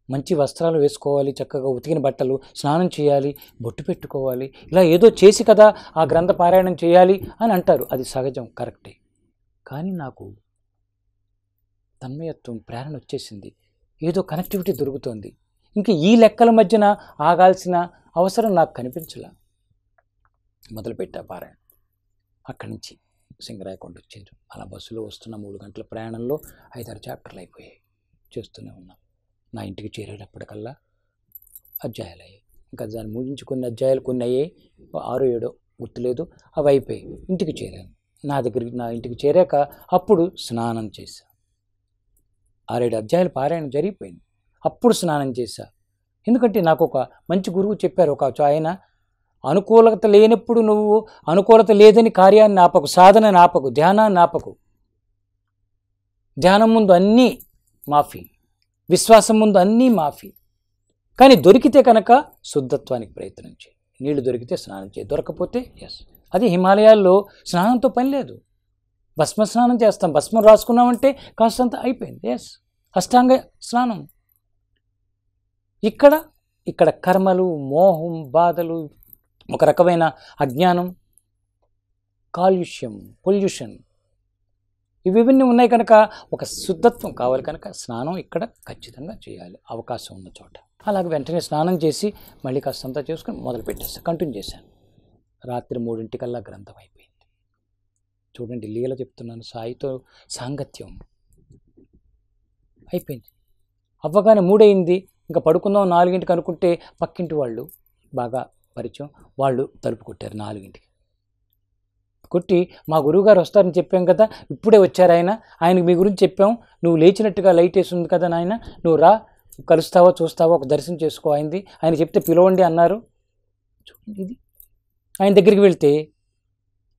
మంచి వస్త్రాలు వేసుకోవాలి, చక్కగా ఉతికిన బట్టలు, స్నానం చేయాలి, బొట్టు పెట్టుకోవాలి, ఇలా ఏదో చేసి కదా ఆ గ్రంథ పారాయణం చేయాలి అని అంటారు. అది సహజం, కరెక్టే. కానీ నాకు తన్మయత్వం, ప్రేరణ వచ్చేసింది. ఏదో కనెక్టివిటీ దొరుకుతోంది. ఇంక ఈ లెక్కల మధ్యన ఆగాల్సిన అవసరం నాకు కనిపించలా. మొదలుపెట్టా పారాయణ. అక్కడి నుంచి సింగరాయకొండ వచ్చారు. అలా బస్సులో వస్తున్న 3 గంటల ప్రయాణంలో 5-6 చాప్టర్లు అయిపోయాయి. చేస్తూనే ఉన్నాం. నా ఇంటికి చేరేటప్పటికల్లా అధ్యాయాలు అయ్యాయి. ఇంకా దాన్ని ముగించి కొన్ని అధ్యాయాలు కొన్ని అయ్యాయి, 6-7 గుర్తులేదు, అవి అయిపోయాయి. ఇంటికి చేరాను. నా ఇంటికి చేరాక అప్పుడు స్నానం చేశా. 6-7 అధ్యాయాలు పారాయణ జరిగిపోయింది. అప్పుడు స్నానం చేశా. ఎందుకంటే నాకు ఒక మంచి గురువు చెప్పారు, ఒక ఆయన, అనుకూలత లేనప్పుడు నువ్వు అనుకూలత లేదని కార్యాన్ని ఆపకు, సాధనని ఆపకు, ధ్యానాన్ని ఆపకు. ధ్యానం ముందు అన్నీ మాఫీ, విశ్వాసం ముందు అన్నీ మాఫీ. కానీ దొరికితే కనుక శుద్ధత్వానికి ప్రయత్నం చేయి. నీళ్లు దొరికితే స్నానం చేయి, దొరకపోతే ఎస్. అది హిమాలయాల్లో స్నానంతో పని లేదు. భస్మ స్నానం చేస్తాం, భస్మం రాసుకున్నామంటే కాస్తంత అయిపోయింది, ఎస్. అష్టాంగ స్నానం. ఇక్కడ కర్మలు, మోహం, బాధలు, ఒక రకమైన అజ్ఞానం, కాలుష్యం, పొల్యూషన్, ఇవన్నీ ఉన్నాయి కనుక ఒక శుద్ధత్వం కావాలి కనుక స్నానం ఇక్కడ ఖచ్చితంగా చేయాలి అవకాశం ఉన్న చోట. అలాగే వెంటనే స్నానం చేసి మళ్ళీ కాస్తంతా చేసుకుని మొదలుపెట్టేస్తాను, కంటిన్యూ చేశాను. రాత్రి 3 గ్రంథం అయిపోయింది. చూడండి, లీల చెప్తున్నాను, సాయితో సాంగత్యం అయిపోయింది. అవ్వగానే 3 అయింది, ఇంకా పడుకుందాం 4 అనుకుంటే పక్కింటి వాళ్ళు బాగా పరిచయం, వాళ్ళు తలుపు కొట్టారు 4 కొట్టి, మా గురువుగారు వస్తారని చెప్పాం కదా, ఇప్పుడే వచ్చారు ఆయనకి మీ గురించి చెప్పాం, నువ్వు లేచినట్టుగా లైట్ వేసి ఉంది కదా నాయన, నువ్వు రా, కలుస్తావా చూస్తావా, ఒక దర్శనం చేసుకో అయింది, ఆయన చెప్తే పిలవండి అన్నారు. ఇది ఆయన దగ్గరికి వెళ్తే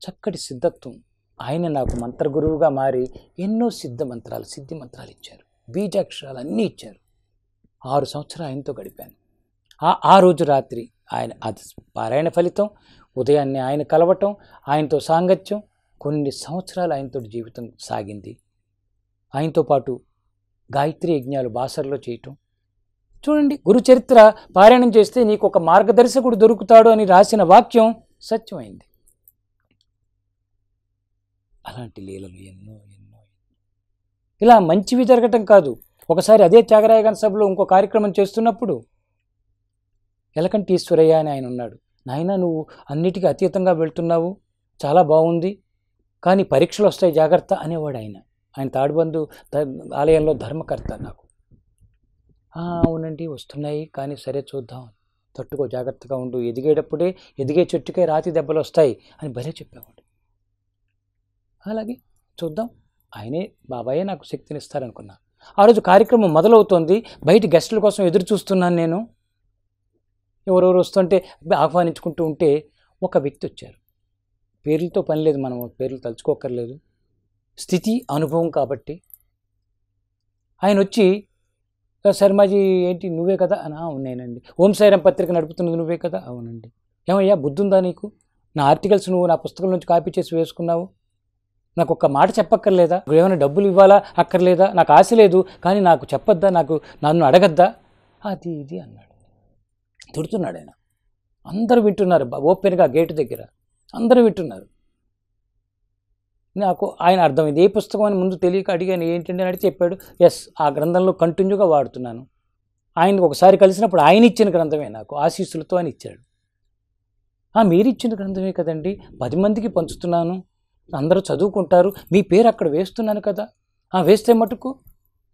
చక్కటి సిద్ధత్వం, ఆయన నాకు మంత్ర గురువుగా మారి ఎన్నో సిద్ధి మంత్రాలు ఇచ్చారు, బీజాక్షరాలు అన్నీ ఇచ్చారు. 6 సంవత్సరాలు ఆయనతో గడిపాను. ఆ రోజు రాత్రి ఆయన, అది పారాయణ ఫలితం, ఉదయాన్నే ఆయన కలవటం, ఆయనతో సాంగత్యం, కొన్ని సంవత్సరాలు ఆయనతో జీవితం సాగింది. ఆయనతో పాటు గాయత్రి యజ్ఞాలు బాసర్లో చేయటం. చూడండి, గురు చరిత్ర పారాయణం చేస్తే నీకు ఒక మార్గదర్శకుడు దొరుకుతాడు అని రాసిన వాక్యం సత్యమైంది. అలాంటి లీలలు ఎన్నో. ఇలా మంచివి జరగటం కాదు. ఒకసారి అదే త్యాగరాయ గారి సభలో ఇంకో కార్యక్రమం చేస్తున్నప్పుడు ఎలకంటి ఈశ్వరయ్య అని ఆయన ఉన్నాడు. నాయన, నువ్వు అన్నిటికీ అతీతంగా వెళ్తున్నావు, చాలా బాగుంది, కానీ పరీక్షలు వస్తాయి జాగ్రత్త అనేవాడు ఆయన తాడుబంధు ఆలయంలో ధర్మకర్త. నాకు అవునండి వస్తున్నాయి, కానీ సరే చూద్దాం, తట్టుకో, జాగ్రత్తగా ఉండు, ఎదిగేటప్పుడే ఎదిగే చెట్టుకే రాతి దెబ్బలు వస్తాయి అని భలే చెప్పేవాడు. అలాగే చూద్దాం, ఆయనే బాబాయే నాకు శక్తినిస్తారనుకున్నా. ఆ రోజు కార్యక్రమం మొదలవుతోంది, బయట గెస్టుల కోసం ఎదురు చూస్తున్నాను నేను. ఎవరెవరు వస్తుంటే ఆహ్వానించుకుంటూ ఉంటే ఒక వ్యక్తి వచ్చారు. పేర్లతో పని లేదు, మనం పేర్లు తలుచుకోకర్లేదు, స్థితి అనుభవం కాబట్టి. ఆయన వచ్చి, శర్మాజీ ఏంటి నువ్వే కదా అని, అవునేనండి. ఓం సాయిరాం పత్రిక నడుపుతున్నది నువ్వే కదా, అవునండి. ఏమయ్యా బుద్ధుందా నీకు, నా ఆర్టికల్స్ నువ్వు నా పుస్తకం నుంచి కాపీ చేసి వేసుకున్నావు, నాకు ఒక్క మాట చెప్పక్కర్లేదా, ఏమైనా డబ్బులు ఇవ్వాలా అక్కర్లేదా, నాకు ఆశ లేదు, కానీ నాకు చెప్పొద్దా, నన్ను అడగద్దా, అది ఇది అన్నాడు. తిడుతున్నాడు ఆయన. అందరూ వింటున్నారు, ఓపెన్గా గేటు దగ్గర అందరూ వింటున్నారు. నాకు ఆయన అర్థమైంది, ఏ పుస్తకం అని ముందు తెలియక అడిగాను, ఏంటంటే అని చెప్పాడు. ఎస్, ఆ గ్రంథంలో కంటిన్యూగా వాడుతున్నాను. ఆయన ఒకసారి కలిసినప్పుడు ఆయన ఇచ్చిన గ్రంథమే, నాకు ఆశీస్సులతో అని ఇచ్చాడు. మీరు ఇచ్చిన గ్రంథమే కదండి, 10 మందికి పంచుతున్నాను, అందరూ చదువుకుంటారు, మీ పేరు అక్కడ వేస్తున్నాను కదా, వేస్తే మటుకు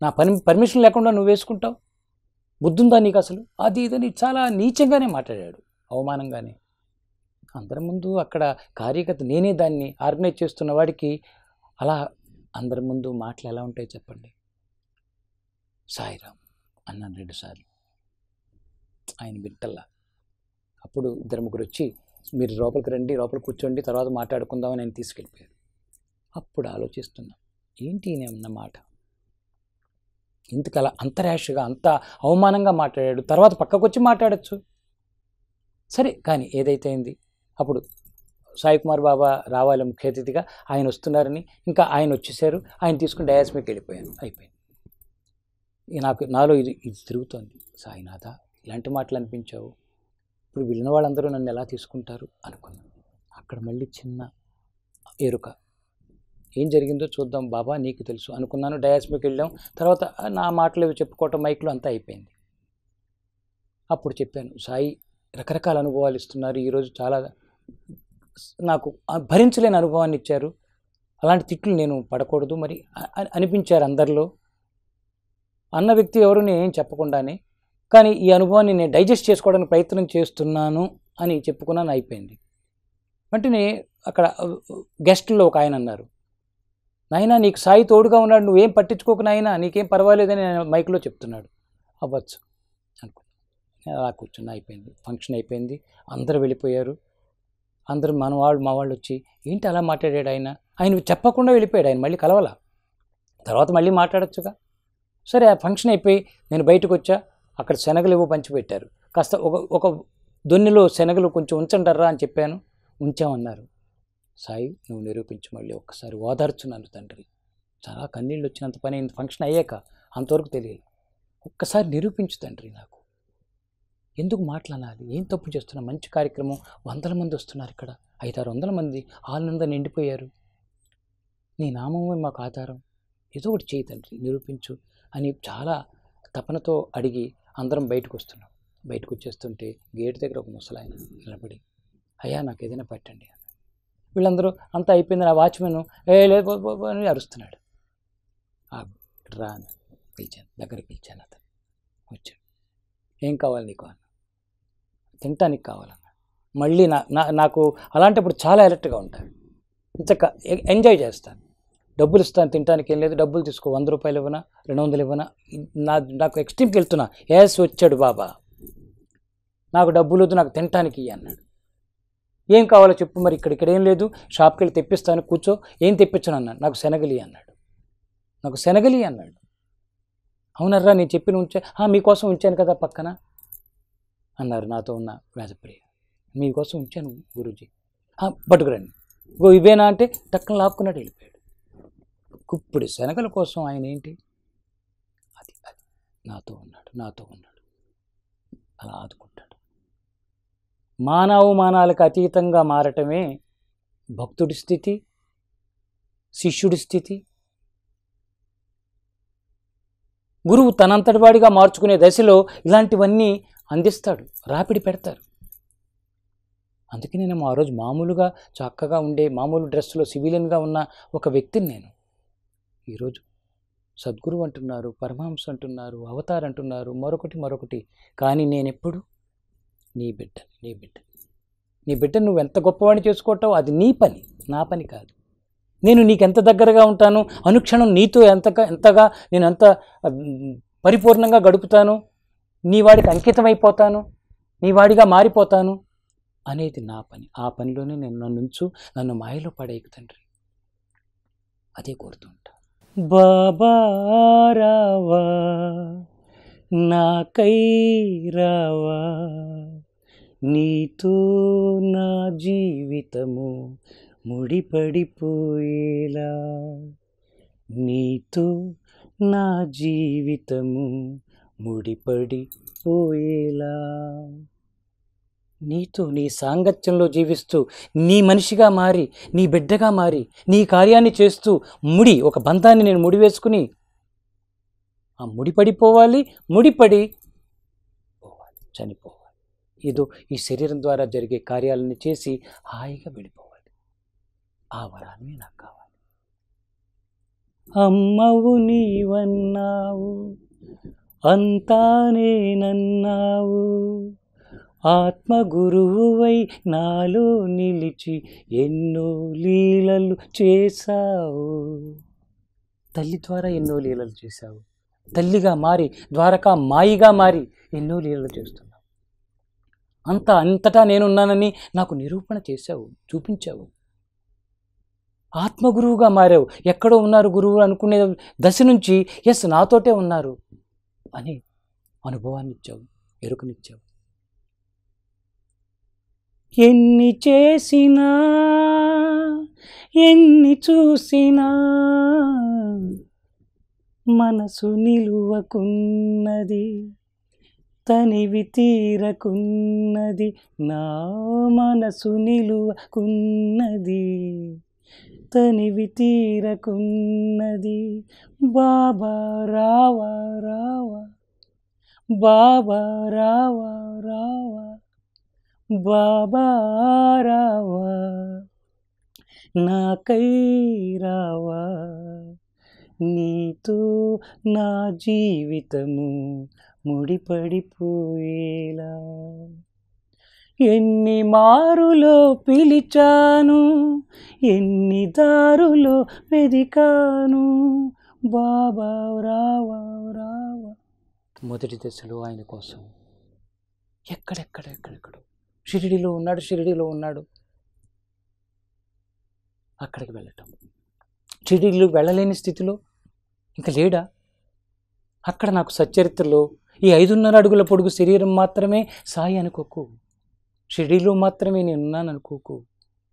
నా పర్మిషన్ లేకుండా నువ్వు వేసుకుంటావు, బుద్ధుందా నీకు అసలు, అది ఇదని చాలా నీచంగానే మాట్లాడాడు, అవమానంగానే. అందరి ముందు అక్కడ కార్యకర్త నేనే, దాన్ని ఆర్గనైజ్ చేస్తున్న వాడికి అలా అందరి ముందు మాటలు ఎలా ఉంటాయి చెప్పండి. సాయిరాం అన్నాను 2 సార్లు. ఆయన వింటల్లా. అప్పుడు 2-3 వచ్చి, మీరు లోపలికి రండి, లోపల కూర్చోండి, తర్వాత మాట్లాడుకుందామని ఆయన తీసుకెళ్ళిపోయారు. అప్పుడు ఆలోచిస్తున్నా, ఏంటి నేనున్న మాట, ఎందుకు అలా అంత ర్యాష్గా అంత అవమానంగా మాట్లాడాడు. తర్వాత పక్కకు వచ్చి మాట్లాడచ్చు సరే, కానీ ఏదైతే అయింది. అప్పుడు సాయి కుమార్ బాబా రావాలి ముఖ్య అతిథిగా, ఆయన వస్తున్నారని, ఇంకా ఆయన వచ్చేసారు. ఆయన తీసుకుని డయాస్ మీదకి వెళ్ళిపోయాను. అయిపోయింది. నాలో ఇది తిరుగుతోంది. సాయినాథ, ఇలాంటి మాటలు అనిపించావు, ఇప్పుడు వెళ్ళిన వాళ్ళందరూ నన్ను ఎలా తీసుకుంటారు అనుకున్నాను. అక్కడ మళ్ళీ చిన్న ఎరుక, ఏం జరిగిందో చూద్దాం బాబా, నీకు తెలుసు అనుకున్నాను. డయాస్ మీదకి వెళ్ళాం. తర్వాత నా మాటలు చెప్పుకోవటం మైక్లో అంతా అయిపోయింది. అప్పుడు చెప్పాను, సాయి రకరకాల అనుభవాలు ఇస్తున్నారు. ఈరోజు చాలా నాకు భరించలేని అనుభవాన్ని ఇచ్చారు. అలాంటి తిట్లు నేను పడకూడదు మరి అనిపించారు అందరిలో. అన్న వ్యక్తి ఎవరు నేనేం చెప్పకుండానే, కానీ ఈ అనుభవాన్ని నేను డైజెస్ట్ చేసుకోవడానికి ప్రయత్నం చేస్తున్నాను అని చెప్పుకున్నాను. అయిపోయింది. వెంటనే అక్కడ గెస్ట్లో ఒక ఆయన అన్నారు, నాయనా నీకు సాయి తోడుగా ఉన్నాడు, నువ్వేం పట్టించుకోకు నాయనా, నీకేం పర్వాలేదని ఆయన మైక్లో చెప్తున్నాడు. అవ్వచ్చు అనుకున్నాను. అలా కూర్చున్నా. అయిపోయింది. ఫంక్షన్ అయిపోయింది. అందరూ వెళ్ళిపోయారు. అందరూ మా వాళ్ళు వచ్చి, ఏంటి అలా మాట్లాడాడు ఆయన చెప్పకుండా వెళ్ళిపోయాడు. ఆయన మళ్ళీ కలవాలా, తర్వాత మళ్ళీ మాట్లాడచ్చుగా. సరే, ఆ ఫంక్షన్ అయిపోయి నేను బయటకు వచ్చా. అక్కడ శనగలు ఏవో పంచిపెట్టారు. కాస్త ఒక దొన్నెలో శనగలు కొంచెం ఉంచంటారా అని చెప్పాను. ఉంచామన్నారు. సాయి, నువ్వు నిరూపించు, మళ్ళీ ఒక్కసారి ఓదార్చున్నాను తండ్రి. చాలా కన్నీళ్ళు వచ్చినంత పని అయింది. ఫంక్షన్ అయ్యాక అంతవరకు తెలియదు. ఒక్కసారి నిరూపించు తండ్రి, నాకు ఎందుకు మాట్లాడాలి, ఏం తప్పు చేస్తున్నా, మంచి కార్యక్రమం, 100 మంది వస్తున్నారు, ఇక్కడ 500-600 మంది హాల్ నిండా నిండిపోయారు, నీ నామమే మాకు ఆధారం, ఏదో ఒకటి చేయి తండ్రి, నిరూపించు అని చాలా తపనతో అడిగి అందరం బయటకు వస్తున్నాం. బయటకు వచ్చేస్తుంటే గేట్ దగ్గర ఒక ముసలాయన నిలబడి, అయ్యా నాకు ఏదైనా పెట్టండి అన్న. వీళ్ళందరూ అంతా అయిపోయింది. నా వాచ్మెన్ లేదు అని అరుస్తున్నాడు. రా అని పిలిచాను, దగ్గరికి పిలిచాను. అతను వచ్చాడు. ఏం కావాలి నీకు అన్న. తినటానికి కావాలన్న. మళ్ళీ నాకు అలాంటప్పుడు చాలా అలర్ట్గా ఉంటాను. ఇంతక ఎంజాయ్ చేస్తాను. డబ్బులు ఇస్తాను, తినడానికి ఏం లేదు, డబ్బులు తీసుకో, 100 రూపాయలు ఇవ్వనా, 200 ఇవ్వనా, నాకు ఎక్స్ట్రీమ్కి వెళ్తున్నా. ఏస్ వచ్చాడు బాబా, నాకు డబ్బులు వద్దు, నాకు తినటానికి అన్నాడు. ఏం కావాలో చెప్పు, మరి ఇక్కడ ఏం లేదు, షాప్కి వెళ్ళి తెప్పిస్తాను, కూర్చో. ఏం తెప్పించను అన్నాడు. నాకు శనగలి అన్నాడు. నాకు శనగలి అన్నాడు. అవునర్రా, నేను చెప్పిన ఉంచా, మీకోసం ఉంచాను కదా పక్కన అన్నారు నాతో ఉన్న వేదప్రియ. మీకోసం ఉంచాను గురూజీ, పట్టుకురండి, ఇవేనా అంటే టక్కన లాక్కున్నాడు, వెళ్ళిపోయాడు. కుప్పుడు శనగల కోసం ఆయన ఏంటి, అది నాతో ఉన్నాడు, అలా ఆదుకుంటాడు. మానవమానాలకు అతీతంగా మారటమే భక్తుడి స్థితి, శిష్యుడి స్థితి. గురువు తనంతటి వాడిగా మార్చుకునే దశలో ఇలాంటివన్నీ అందిస్తాడు, రాపిడి పెడతారు. అందుకే నేను ఆ రోజు మామూలుగా చక్కగా ఉండే మామూలు డ్రెస్సులో సివిలియన్గా ఉన్న ఒక వ్యక్తిని నేను ఈరోజు సద్గురువు అంటున్నారు, పరమహంస అంటున్నారు, అవతార్ అంటున్నారు, మరొకటి. కానీ నేనెప్పుడు నీ బిడ్డ నువ్వు ఎంత గొప్పవాడిని చేసుకోవటావు, అది నీ పని, నా పని కాదు. నేను నీకెంత దగ్గరగా ఉంటాను, అనుక్షణం నీతో ఎంతగా నేను ఎంత పరిపూర్ణంగా గడుపుతాను, నీ వాడికి అంకితమైపోతాను, నీ వాడిగా మారిపోతాను అనేది నా పని. ఆ పనిలోనే నేను నన్ను మాయలో పడేయకు తండ్రి, అదే కోరుతుంటా. బాబా రావా, నాకై రావా, నీతో నా జీవితము ముడిపడిపోయేలా, నీతో నా జీవితము ముడిపడిపోయేలా, నీతో నీ సాంగత్యంలో జీవిస్తూ, నీ మనిషిగా మారి, నీ బిడ్డగా మారి, నీ కార్యాన్ని చేస్తూ ఒక బంధాన్ని నేను ముడివేసుకుని ఆ ముడిపడిపోవాలి, ముడిపడి పోవాలి, చనిపోవాలి. ఏదో ఈ శరీరం ద్వారా జరిగే కార్యాలను చేసి హాయిగా వెళ్ళిపోవాలి. ఆ వరాన్ని నాకు కావాలి. అమ్మవు నీవన్నావు, అంతా నేనన్నావు, ఆత్మ గురువువై నాలో నిలిచి ఎన్నో లీలలు చేశావు. తల్లి ద్వారా ఎన్నో లీలలు చేశావు. తల్లిగా మారి, ద్వారకా మాయిగా మారి ఎన్నో లీలలు చేస్తున్నావు. అంతటా నేనున్నానని నాకు నిరూపణ చేశావు, చూపించావు. ఆత్మగురువుగా మారావు. ఎక్కడో ఉన్నారు గురువు అనుకునే దశ నుంచి ఎస్ నాతోటే ఉన్నారు అని అనుభవాన్ని ఇచ్చావు, ఎరుకనిచ్చావు. ఎన్ని చేసినా ఎన్ని చూసినా మనసు నిలువకున్నది, తనివి తీరకున్నది, నా మనసు నిలువకున్నది, తనివి తీరకున్నది. బాబా రావా రావా, బాబా రావా రావా, బాబా రావా, నాకై రావా, నీతో నా జీవితము ముడిపడిపోయేలా. ఎన్ని మారులో పిలిచాను, ఎన్ని దారులో వెదికాను, బాబా రావా రావా. మొదటి దశలో ఆయన కోసం ఎక్కడెక్కడో షిరిడిలో ఉన్నాడు. అక్కడికి వెళ్ళటం, షిరిడిలో వెళ్ళలేని స్థితిలో ఇంకా లేడా? అక్కడ నాకు సచ్చరిత్రలో ఈ 5.5 అడుగుల పొడుగు శరీరం మాత్రమే సాయి అనుకోకు, షిరిడిలో మాత్రమే నేనున్నాను అనుకోకు.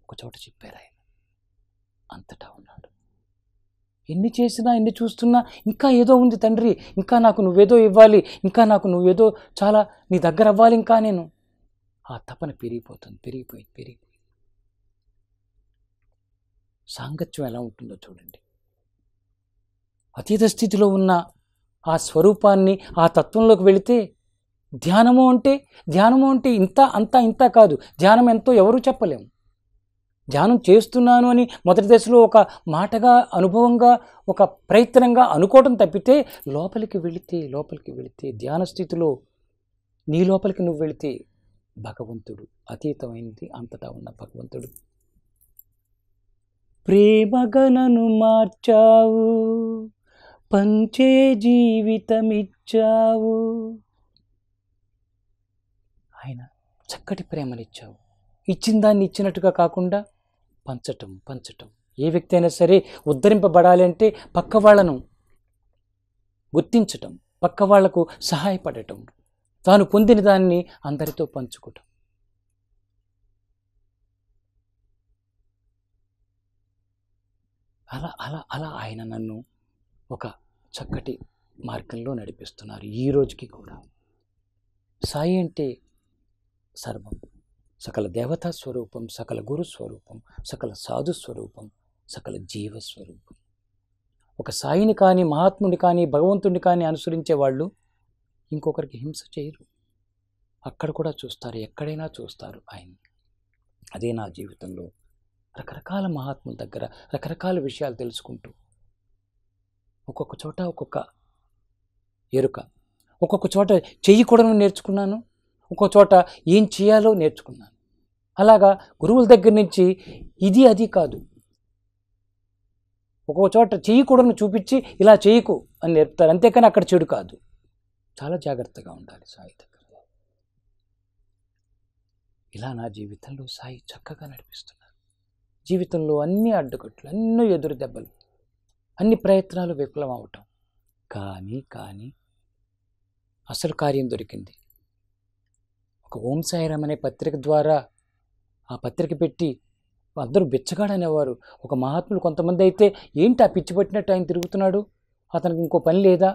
ఒక చోట చెప్పారు ఆయన, అంతటా ఉన్నాడు. ఎన్ని చేసినా ఎన్ని చూస్తున్నా ఇంకా ఏదో ఉంది తండ్రి, ఇంకా నాకు నువ్వేదో ఇవ్వాలి, ఇంకా నాకు నువ్వేదో చాలా నీ దగ్గర అవ్వాలి, ఇంకా నేను ఆ తపన పెరిగిపోయింది. సాంగత్యం ఎలా ఉంటుందో చూడండి. అతీత స్థితిలో ఉన్న ఆ స్వరూపాన్ని, ఆ తత్వంలోకి వెళితే ధ్యానము అంటే ఇంత కాదు. ధ్యానం ఎంతో ఎవరూ చెప్పలేము. ధ్యానం చేస్తున్నాను అని మొదటి దశలో ఒక మాటగా, అనుభవంగా, ఒక ప్రయత్నంగా అనుకోవడం తప్పితే లోపలికి వెళితే ధ్యాన స్థితిలో నీ లోపలికి నువ్వు వెళితే భగవంతుడు, అతీతమైనది అంతటా ఉన్న భగవంతుడు. ప్రేమగనను మార్చావు, పంచే జీవితమిచ్చావు. ఆయన చక్కటి ప్రేమనిచ్చావు. ఇచ్చిన దాన్ని ఇచ్చినట్టుగా కాకుండా పంచటం. ఏ వ్యక్తి అయినా సరే ఉద్ధరింపబడాలి అంటే పక్క వాళ్ళను గుర్తించటం, పక్క వాళ్లకు సహాయపడటం, తాను పొందిన దాన్ని అందరితో పంచుకోవటం. అలా ఆయన నన్ను ఒక చక్కటి మార్గంలో నడిపిస్తున్నారు ఈ రోజుకి కూడా. సాయి అంటే సర్వం, సకల దేవతా స్వరూపం, సకల గురు స్వరూపం, సకల సాధు స్వరూపం, సకల జీవస్వరూపం. ఒక సాయిని కానీ, మహాత్ముని కానీ, భగవంతుని కానీ అనుసరించే వాళ్ళు ఇంకొకరికి హింస చేయరు. అక్కడ కూడా చూస్తారు, ఎక్కడైనా చూస్తారు ఆయన్ని. అదే నా జీవితంలో రకరకాల మహాత్ముల దగ్గర రకరకాల విషయాలు తెలుసుకుంటూ, ఒక్కొక్క చోట ఒక్కొక్క ఎరుక, ఒక్కొక్క చోట చెయ్యకూడదు నేర్చుకున్నాను, ఒక్కొక్క చోట ఏం చేయాలో నేర్చుకున్నాను. అలాగా గురువుల దగ్గర నుంచి ఇది అది కాదు, ఒక్కొక్క చోట చెయ్యకూడదు చూపించి ఇలా చేయకు అని నేర్పుతారు, అంతేకాని అక్కడ చెడు కాదు. చాలా జాగ్రత్తగా ఉండాలి సాయి దగ్గర. ఇలా నా జీవితంలో సాయి చక్కగా నడిపిస్తున్నారు. జీవితంలో అన్ని అడ్డుకట్లు, అన్ని ఎదురు దెబ్బలు, అన్ని ప్రయత్నాలు విఫలం అవటం. కానీ అసలు కార్యం దొరికింది. ఒక ఓం సాయిరామ్ అనే పత్రిక ద్వారా ఆ పత్రిక పెట్టి అందరూ బిచ్చగాడనేవారు. ఒక మహాత్ములు కొంతమంది అయితే ఏంటి ఆ పిచ్చి పట్టినట్టు ఆయన తిరుగుతున్నాడు, అతనికి ఇంకో పని లేదా?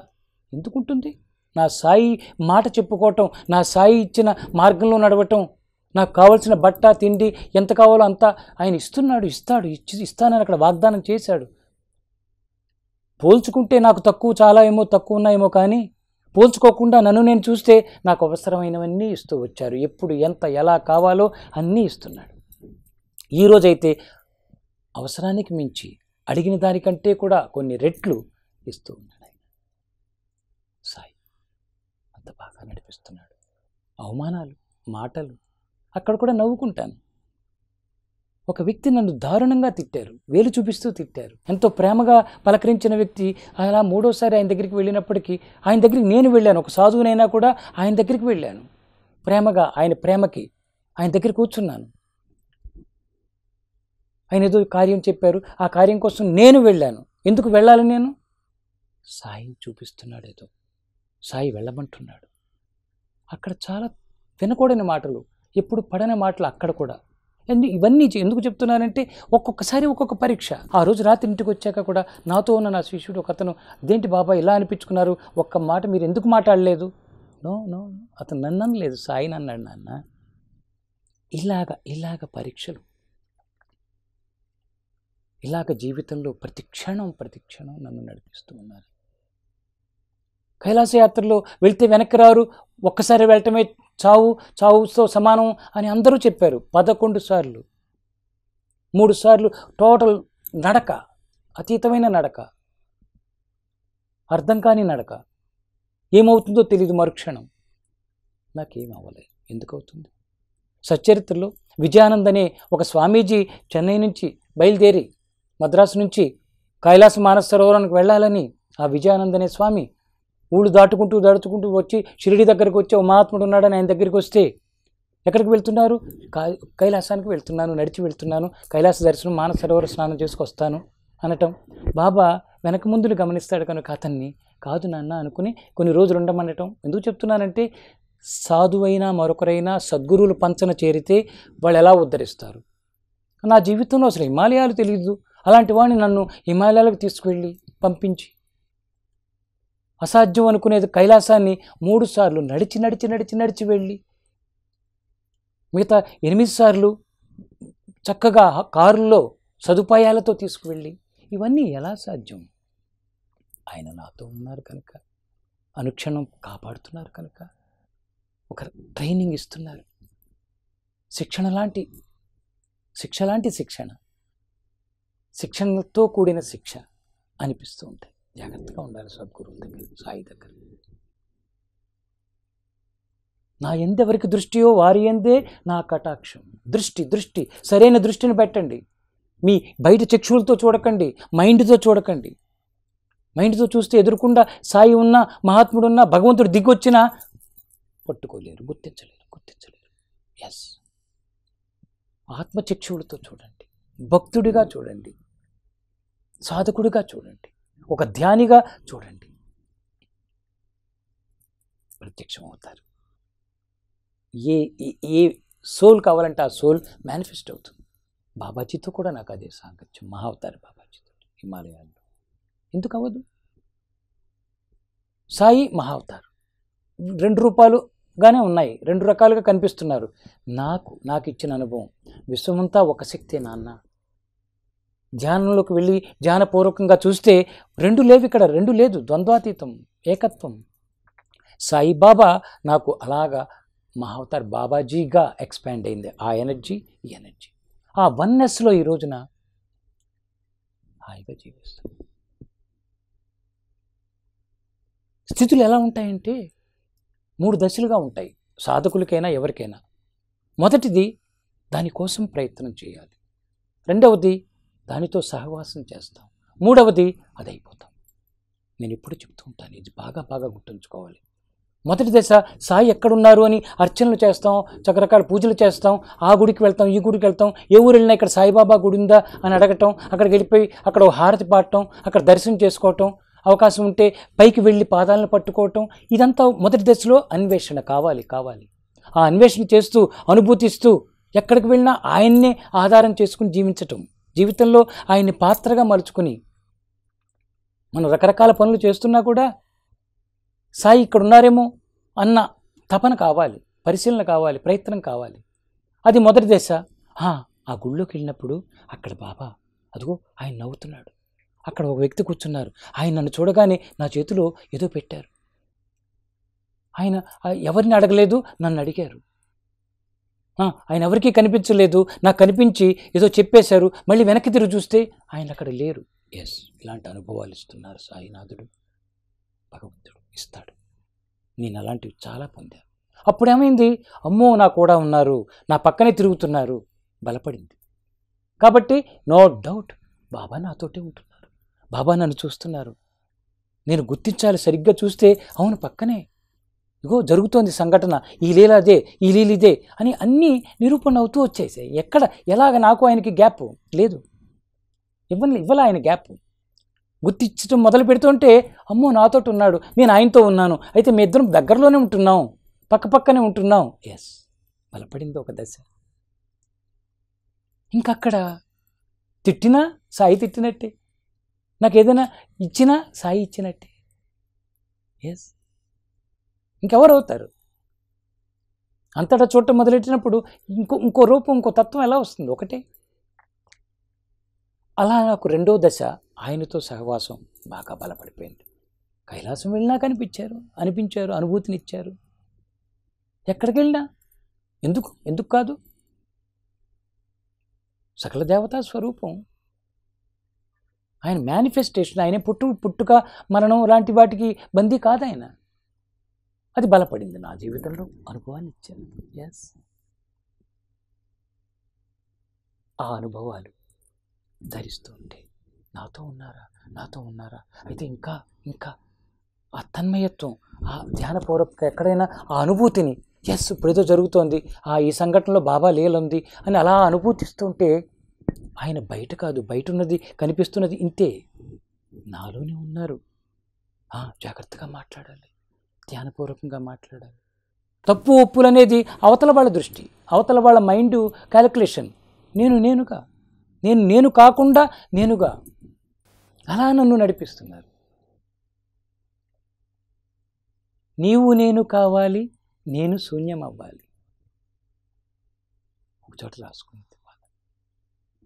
ఎందుకుంటుంది? నా సాయి మాట చెప్పుకోవటం, నా సాయి ఇచ్చిన మార్గంలో నడవటం, నాకు కావాల్సిన బట్ట తిండి ఎంత కావాలో అంతా ఆయన ఇస్తానని అక్కడ వాగ్దానం చేశాడు. పోల్చుకుంటే నాకు తక్కువ ఉన్నాయేమో, కానీ పోల్చుకోకుండా నన్ను నేను చూస్తే నాకు అవసరమైనవన్నీ ఇస్తూ వచ్చారు. ఎప్పుడు ఎంత ఎలా కావాలో అన్నీ ఇస్తున్నాడు. ఈరోజైతే అవసరానికి మించి అడిగిన దానికంటే కూడా కొన్ని రెట్లు ఇస్తూ ఉన్నాడు ఆయన. సాయి అంత బాగా నడిపిస్తున్నాడు. అవమానాలు, మాటలు, అక్కడ కూడా నవ్వుకుంటాను. ఒక వ్యక్తి నన్ను దారుణంగా తిట్టారు, వేలు చూపిస్తూ తిట్టారు. ఎంతో ప్రేమగా పలకరించిన వ్యక్తి అలా మూడోసారి ఆయన దగ్గరికి వెళ్ళినప్పటికీ ఆయన దగ్గరికి నేను వెళ్ళాను. ఒక సాధువునైనా కూడా ఆయన దగ్గరికి వెళ్ళాను. ప్రేమగా ఆయన ప్రేమకి ఆయన దగ్గర కూర్చున్నాను. ఆయన ఏదో కార్యం చెప్పారు, ఆ కార్యం కోసం నేను వెళ్ళాను. ఎందుకు వెళ్ళాలి నేను? సాయి చూపిస్తున్నాడు, ఏదో సాయి వెళ్ళమంటున్నాడు. అక్కడ చాలా వినకూడని మాటలు, ఎప్పుడు పడని మాటలు అక్కడ కూడా. ఇవన్నీ ఎందుకు చెప్తున్నానంటే ఒక్కొక్కసారి ఒక్కొక్క పరీక్ష. ఆ రోజు రాత్రి ఇంటికి వచ్చాక కూడా నాతో ఉన్న నా శిష్యుడు ఒక అతను, అదేంటి బాబా ఇలా అనిపించుకున్నారు, ఒక్క మాట మీరు ఎందుకు మాట్లాడలేదు? నో నో అతను నన్ను అనలేదు, సాయిని అన్నాడు. నాన్న ఇలాగ పరీక్షలు, ఇలాగ జీవితంలో ప్రతి క్షణం నన్ను నడిపిస్తూ ఉన్నారు. కైలాస యాత్రలో వెళ్తే వెనక్కి రారు, ఒక్కసారి వెళ్ళటమే చావుతో సమానం అని అందరూ చెప్పారు. 11 సార్లు, 3 సార్లు టోటల్ నడక, అతీతమైన నడక, అర్థం కాని నడక. ఏమవుతుందో తెలియదు మరుక్షణం. నాకేం అవ్వలేదు. ఎందుకు అవుతుంది? సచ్చరిత్రలో విజయానంద్ అనే ఒక స్వామీజీ చెన్నై నుంచి బయలుదేరి మద్రాసు నుంచి కైలాస మానస సరోవరానికి వెళ్ళాలని ఆ విజయానంద్ అనే స్వామి ఊళ్ళు దాటుకుంటూ వచ్చి షిరిడి దగ్గరికి వచ్చి ఓ మహాత్ముడు ఉన్నాడని ఆయన దగ్గరికి వస్తే, ఎక్కడికి వెళ్తున్నారు? కైలాసానికి వెళ్తున్నాను, నడిచి వెళ్తున్నాను, కైలాస దర్శనం మానస సరోవర స్నానం చేసుకొస్తాను అనటం. బాబా వెనక ముందులు గమనిస్తాడు కనుక అతన్ని కాదు నాన్న అనుకుని కొన్ని రోజులు ఉండమనటం. ఎందుకు చెప్తున్నానంటే సాధువైనా మరొకరైనా సద్గురువులు పంచన చేరితే వాళ్ళు ఎలా ఉద్ధరిస్తారు? నా జీవితంలో అసలు హిమాలయాలు తెలియదు, అలాంటి వాడిని నన్ను హిమాలయాలకు తీసుకువెళ్ళి పంపించి అసాధ్యం అనుకునేది కైలాసాన్ని 3 సార్లు నడిచి వెళ్ళి, మిగతా 8 సార్లు చక్కగా కారులో సదుపాయాలతో తీసుకువెళ్ళి, ఇవన్నీ ఎలా సాధ్యం? ఆయన నాతో ఉన్నారు కనుక, అనుక్షణం కాపాడుతున్నారు కనుక, ఒక ట్రైనింగ్ ఇస్తున్నారు. శిక్ష లాంటి శిక్షణతో కూడిన శిక్ష అనిపిస్తూ ఉంటాయి. జాగ్రత్తగా ఉండాలి సద్గురువుల దగ్గర, సాయి దగ్గర. నా ఎందెవరికి దృష్టియో వారి ఎందే నా కటాక్షం. దృష్టి సరైన దృష్టిని పెట్టండి. మీ బయట చక్షువులతో చూడకండి, మైండ్తో చూడకండి. మైండ్తో చూస్తే ఎదురుకుండా సాయి ఉన్నా, మహాత్ముడు ఉన్నా, భగవంతుడు దిగొచ్చినా పట్టుకోలేరు, గుర్తించలేరు. ఎస్, ఆత్మచక్షువులతో చూడండి, భక్తుడిగా చూడండి, సాధకుడిగా చూడండి, ఒక ధ్యానిగా చూడండి. ప్రత్యక్షం అవుతారు. ఏ సోల్ కావాలంటే ఆ సోల్ మేనిఫెస్ట్ అవుతుంది. బాబాజీతో కూడా నాకు అదే సాంగత్యం, మహావతార బాబాజీతో హిమాలయాల్లో. ఎందుకు అవ్వదు? సాయి మహావతారు 2 రూపాలుగానే ఉన్నాయి, 2 రకాలుగా కనిపిస్తున్నారు. నాకు ఇచ్చిన అనుభవం, విశ్వమంతా ఒక శక్తే నాన్న. ధ్యానంలోకి వెళ్ళి ధ్యానపూర్వకంగా చూస్తే 2 లేవు ఇక్కడ, 2 లేదు, ద్వంద్వాతీతం, ఏకత్వం. సాయిబాబా నాకు అలాగా మహావతార్ బాబాజీగా ఎక్స్పాండ్ అయింది. ఆ ఎనర్జీ, ఈ ఎనర్జీ, ఆ వన్నెస్లో ఈ రోజున హాయిగా జీవిస్తాం. స్థితులు ఎలా ఉంటాయంటే 3 దశలుగా ఉంటాయి సాధకులకైనా ఎవరికైనా. మొదటిది, దానికోసం ప్రయత్నం చేయాలి. రెండవది, దానితో సహవాసం చేస్తాం. మూడవది, అది అయిపోతాం. నేను ఎప్పుడు చెప్తూ ఉంటాను, ఇది బాగా గుర్తుంచుకోవాలి. మొదటి దశ, సాయి ఎక్కడున్నారు అని అర్చనలు చేస్తాం, రకరకాల పూజలు చేస్తాం, ఆ గుడికి వెళ్తాం, ఈ గుడికి వెళ్తాం, ఏ ఊరు వెళ్ళినా ఇక్కడ సాయిబాబా గుడి ఉందా అని అడగటం, అక్కడికి వెళ్ళిపోయి అక్కడ హారతి పాడటం, అక్కడ దర్శనం చేసుకోవటం, అవకాశం ఉంటే పైకి వెళ్ళి పాదాలను పట్టుకోవటం. ఇదంతా మొదటి దశలో అన్వేషణ కావాలి. ఆ అన్వేషణ చేస్తూ, అనుభూతిస్తూ, ఎక్కడికి వెళ్ళినా ఆయన్నే ఆధారం చేసుకుని జీవించటం, జీవితంలో ఆయన్ని పాత్రగా మలుచుకుని. మనం రకరకాల పనులు చేస్తున్నా కూడా సాయి ఇక్కడ ఉన్నారేమో అన్న తపన కావాలి, పరిశీలన కావాలి, ప్రయత్నం కావాలి. అది మొదటి దశ. ఆ గుళ్ళోకి వెళ్ళినప్పుడు అక్కడ బాబా అదిగో ఆయన నవ్వుతున్నాడు, అక్కడ ఒక వ్యక్తి కూర్చున్నారు, ఆయన నన్ను చూడగానే నా చేతిలో ఏదో పెట్టారు, ఆయన ఎవరిని అడగలేదు, నన్ను అడిగారు, ఆయన ఎవరికీ కనిపించలేదు, నాకు కనిపించి ఏదో చెప్పేశారు, మళ్ళీ వెనక్కి తిరిగి చూస్తే ఆయన అక్కడ లేరు. ఎస్, ఇలాంటి అనుభవాలు ఇస్తున్నారు సాయినాథుడు, భగవంతుడు ఇస్తాడు. నేను అలాంటివి చాలా పొందాను. అప్పుడేమైంది, అమ్మో నా కూడా ఉన్నారు, నా పక్కనే తిరుగుతున్నారు, బలపడింది. కాబట్టి నో డౌట్ బాబా నాతోటే ఉంటున్నారు, బాబా నన్ను చూస్తున్నారు. నేను గుర్తించాలి, సరిగ్గా చూస్తే అవును పక్కనే, ఇగో జరుగుతోంది సంఘటన, ఈ లీల అదే, ఈ లీల ఇదే అని అన్నీ నిరూపణ అవుతూ వచ్చేసాయి. ఎక్కడ ఎలాగ నాకు ఆయనకి గ్యాప్ లేదు, ఇవ్వలే ఆయన గ్యాప్. గుర్తించడం మొదలు పెడుతుంటే అమ్మో నాతోటి ఉన్నాడు, నేను ఆయనతో ఉన్నాను, అయితే మీ ఇద్దరం దగ్గరలోనే ఉంటున్నాం, పక్కపక్కనే ఉంటున్నాం. ఎస్, బలపడింది ఒక దశ. ఇంకక్కడ తిట్టినా సాయి తిట్టినట్టే, నాకు ఏదైనా ఇచ్చినా సాయి ఇచ్చినట్టే. ఎస్, ఇంకెవరు అవుతారు? అంతటా చూడటం మొదలెట్టినప్పుడు ఇంకో రూపం, ఇంకో తత్వం ఎలా వస్తుంది? ఒకటే. అలా నాకు రెండో దశ ఆయనతో సహవాసం బాగా బలపడిపోయింది. కైలాసం వెళ్ళినా అనిపించారు, అనుభూతినిచ్చారు. ఎక్కడికి వెళ్ళినా ఎందుకు కాదు? సకల దేవతా స్వరూపం ఆయన, మేనిఫెస్టేషన్. ఆయన పుట్టుక మరణం లాంటి వాటికి బందీ కాదు ఆయన. అది బలపడింది నా జీవితంలో, అనుభవాన్ని ఇచ్చాను. ఎస్, ఆ అనుభవాలు ధరిస్తూ ఉంటే నాతో ఉన్నారా అయితే ఇంకా ఆ తన్మయత్వం, ఆ ధ్యానపూర్వక ఎక్కడైనా ఆ అనుభూతిని, ఎస్ ఇప్పుడు ఏదో జరుగుతోంది, ఈ సంఘటనలో బాబా లీలుంది అని అలా అనుభూతిస్తుంటే ఆయన బయట కాదు, బయట ఉన్నది కనిపిస్తున్నది ఇంతే, నాలోనే ఉన్నారు. జాగ్రత్తగా మాట్లాడాలి, ధ్యానపూర్వకంగా మాట్లాడాలి. తప్పు ఒప్పులు అనేది అవతల వాళ్ళ దృష్టి, అవతల వాళ్ళ మైండ్ క్యాలిక్యులేషన్. నేను కాకుండా నేనుగా అలా నన్ను నడిపిస్తున్నారు. నీవు నేను కావాలి, నేను శూన్యం అవ్వాలి. ఒక చోట రాసుకుంది,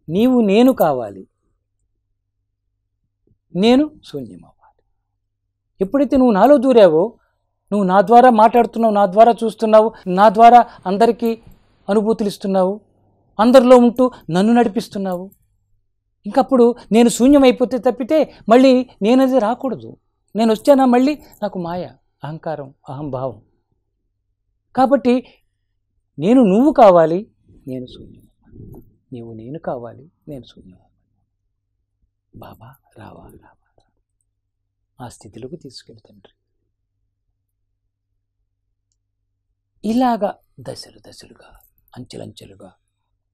నీవు నేను కావాలి, నేను శూన్యం అవ్వాలి. ఎప్పుడైతే నువ్వు నాలో దూరావో, నువ్వు నా ద్వారా మాట్లాడుతున్నావు, నా ద్వారా చూస్తున్నావు, నా ద్వారా అందరికీ అనుభూతులు ఇస్తున్నావు, అందరిలో ఉంటూ నన్ను నడిపిస్తున్నావు. ఇంకప్పుడు నేను శూన్యం అయిపోతే తప్పితే మళ్ళీ నేనది రాకూడదు. నేను వచ్చానా మళ్ళీ నాకు మాయ, అహంకారం, అహంభావం. కాబట్టి నువ్వు కావాలి, నేను శూన్యం. నీవు నేను కావాలి, నేను శూన్యం. బాబా రావా ఆ స్థితిలోకి తీసుకెళ్ళి తండ్రి. ఇలాగా దశలుగా అంచెలంచెలుగా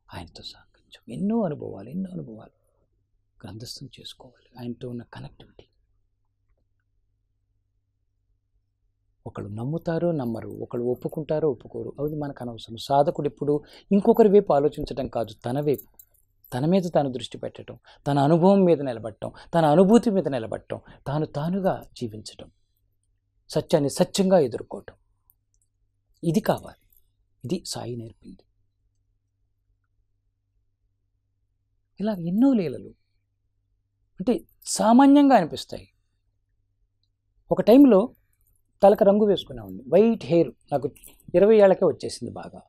ఆయనతో సాగించాం. ఎన్నో అనుభవాలు గ్రంథస్థం చేసుకోవాలి. ఆయనతో ఉన్న కనెక్టివిటీ. ఒకళ్ళు నమ్ముతారో నమ్మరు, ఒకళ్ళు ఒప్పుకుంటారో ఒప్పుకోరు, అది మనకు అనవసరం. సాధకుడు ఎప్పుడు ఇంకొకరి వైపు ఆలోచించడం కాదు, తన వైపు, తన మీద తాను దృష్టి పెట్టడం, తన అనుభవం మీద నిలబడటం, తన అనుభూతి మీద నిలబడటం, తానుగా జీవించటం, సత్యాన్ని సత్యంగా ఎదుర్కోవటం. ఇది కావాలి. ఇది సాయి నేర్పింది. ఇలా ఎన్నో లీలలు అంటే సామాన్యంగా అనిపిస్తాయి. ఒక టైంలో తలకు రంగు వేసుకునేవాడిని, వైట్ హెయిర్. నాకు 20 ఏళ్ళకే వచ్చేసింది బాగా.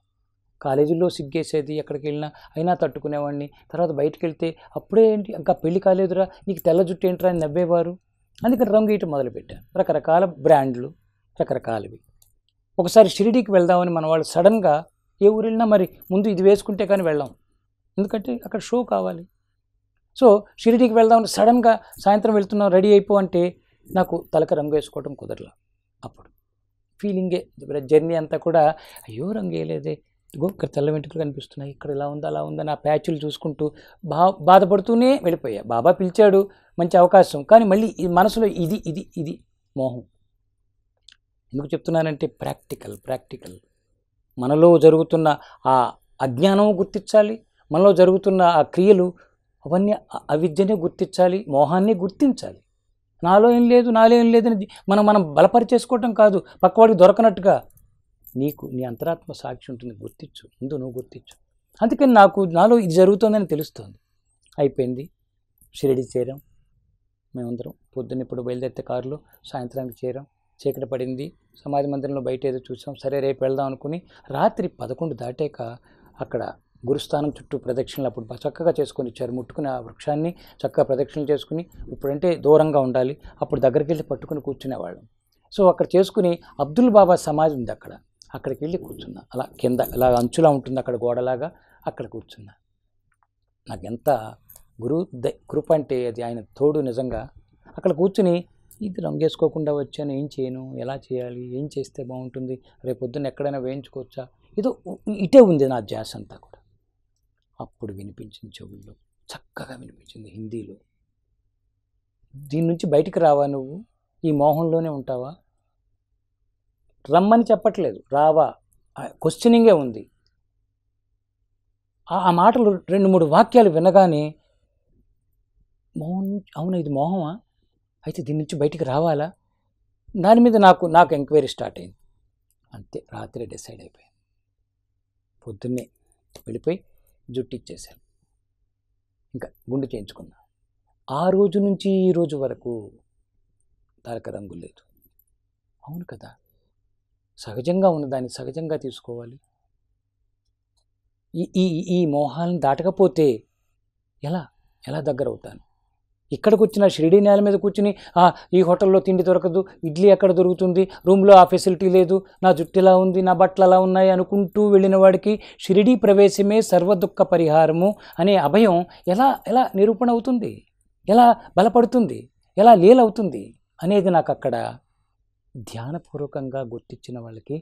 కాలేజీలో సిగ్గేసేది, ఎక్కడికి వెళ్ళినా అయినా తట్టుకునేవాడిని. తర్వాత బయటకు వెళ్తే అప్పుడే ఏంటి ఇంకా పెళ్లి కాలేదురా, నీకు తెల్ల జుట్టు ఏంట్రా అని నవ్వేవారు. అందుకని రంగు వేయటం మొదలుపెట్టాను. రకరకాల బ్రాండ్లు, రకరకాలవి. ఒకసారి షిరిడీకి వెళ్దామని మన వాళ్ళు సడన్గా, ఏ ఊరు వెళ్ళినా మరి ముందు ఇది వేసుకుంటే కానీ వెళ్ళాం, ఎందుకంటే అక్కడ షో కావాలి. సో షిరిడీకి వెళ్దామని సడన్గా సాయంత్రం వెళ్తున్నాం, రెడీ అయిపో అంటే నాకు తలక రంగు వేసుకోవడం కుదరలా. అప్పుడు ఫీలింగే, జర్నీ అంతా కూడా అయ్యో రంగు వేయలేదే, ఇగో ఇక్కడ తెల్ల వెంట్రుకలు కనిపిస్తున్నాయి, ఇక్కడ ఇలా ఉందా అలా ఉందా, నా ప్యాచులు చూసుకుంటూ బాధపడుతూనే వెళ్ళిపోయా. బాబా పిలిచాడు, మంచి అవకాశం, కానీ మళ్ళీ ఈ మనసులో ఇది మోహం. ఎందుకు చెప్తున్నానంటే ప్రాక్టికల్ మనలో జరుగుతున్న ఆ అజ్ఞానం గుర్తించాలి, మనలో జరుగుతున్న ఆ క్రియలు అవన్నీ అవిద్యనే గుర్తించాలి, మోహాన్ని గుర్తించాలి. నాలో ఏం లేదని మనం బలపరిచేసుకోవటం కాదు, పక్కవాడికి దొరకనట్టుగా. నీ అంతరాత్మ సాక్షి ఉంటుంది, గుర్తించు, ముందు నువ్వు గుర్తించు. అందుకని నాలో ఇది జరుగుతుందని తెలుస్తుంది. అయిపోయింది, షిరిడి చేరాం. మేమందరం పొద్దున్న ఇప్పుడు బయలుదేరితే కారులో, సాయంత్రానికి చేరాం. చీకటి పడింది, సమాధి మందిరంలో బయట ఏదో చూసాం. సరే రేపు వెళ్దాం అనుకుని రాత్రి 11 దాటాక అక్కడ గురుస్థానం చుట్టూ ప్రదక్షిణలు అప్పుడు చక్కగా చేసుకొని ఇచ్చారు. ముట్టుకుని ఆ వృక్షాన్ని చక్కగా ప్రదక్షిణలు చేసుకుని, ఇప్పుడంటే దూరంగా ఉండాలి, అప్పుడు దగ్గరికి వెళ్ళి పట్టుకుని కూర్చునేవాళ్ళం. సో అక్కడ చేసుకుని అబ్దుల్ బాబా సమాధి ఉంది అక్కడికి వెళ్ళి కూర్చున్నా. అలా కింద అలా అంచులా ఉంటుంది అక్కడ గోడలాగా, అక్కడ కూర్చున్నా. నాకు ఎంత కృప అంటే అది ఆయన తోడు నిజంగా. అక్కడ కూర్చుని ఇది రంగేసుకోకుండా వచ్చాను, ఏం చేయను, ఎలా చేయాలి, ఏం చేస్తే బాగుంటుంది, రేపొద్దున ఎక్కడైనా వేయించుకోవచ్చా, ఏదో ఇటే ఉంది నా ధ్యాస అంతా కూడా. అప్పుడు వినిపించింది చెవుల్లో, చక్కగా వినిపించింది హిందీలో, దీని నుంచి బయటికి రావా నువ్వు, ఈ మోహంలోనే ఉంటావా, రమ్మని చెప్పట్లేదు, రావా, క్వశ్చనింగే ఉంది. ఆ మాటలు 2-3 వాక్యాలు వినగానే మోహం, అవునా ఇది మోహమా, అయితే దీని నుంచి బయటికి రావాలా, దాని మీద నాకు ఎంక్వైరీ స్టార్ట్ అయింది. అంతే, రాత్రి డిసైడ్ అయిపోయాను. పొద్దున్నే వెళ్ళిపోయి జుట్టు ఇచ్చేసాను, ఇంకా గుండు చేయించుకున్నా. ఆ రోజు నుంచి ఈ రోజు వరకు తారక రంగు లేదు. అవును కదా, సహజంగా ఉన్నదాన్ని సహజంగా తీసుకోవాలి. ఈ ఈ ఈ మోహాలను దాటకపోతే ఎలా దగ్గర అవుతాను. ఇక్కడికి వచ్చిన షిరిడీ నేల మీద కూర్చుని ఈ హోటల్లో తిండి దొరకదు, ఇడ్లీ ఎక్కడ దొరుకుతుంది, రూమ్లో ఆ ఫెసిలిటీ లేదు, నా జుట్టు ఎలా ఉంది, నా బట్టలు అలా ఉన్నాయి అనుకుంటూ వెళ్ళిన వాడికి షిరిడీ ప్రవేశమే సర్వదుఃఖ పరిహారము అనే అభయం ఎలా నిరూపణ అవుతుంది, ఎలా బలపడుతుంది, ఎలా లీలవుతుంది అనేది నాకు అక్కడ ధ్యానపూర్వకంగా గుర్తించిన వాళ్ళకి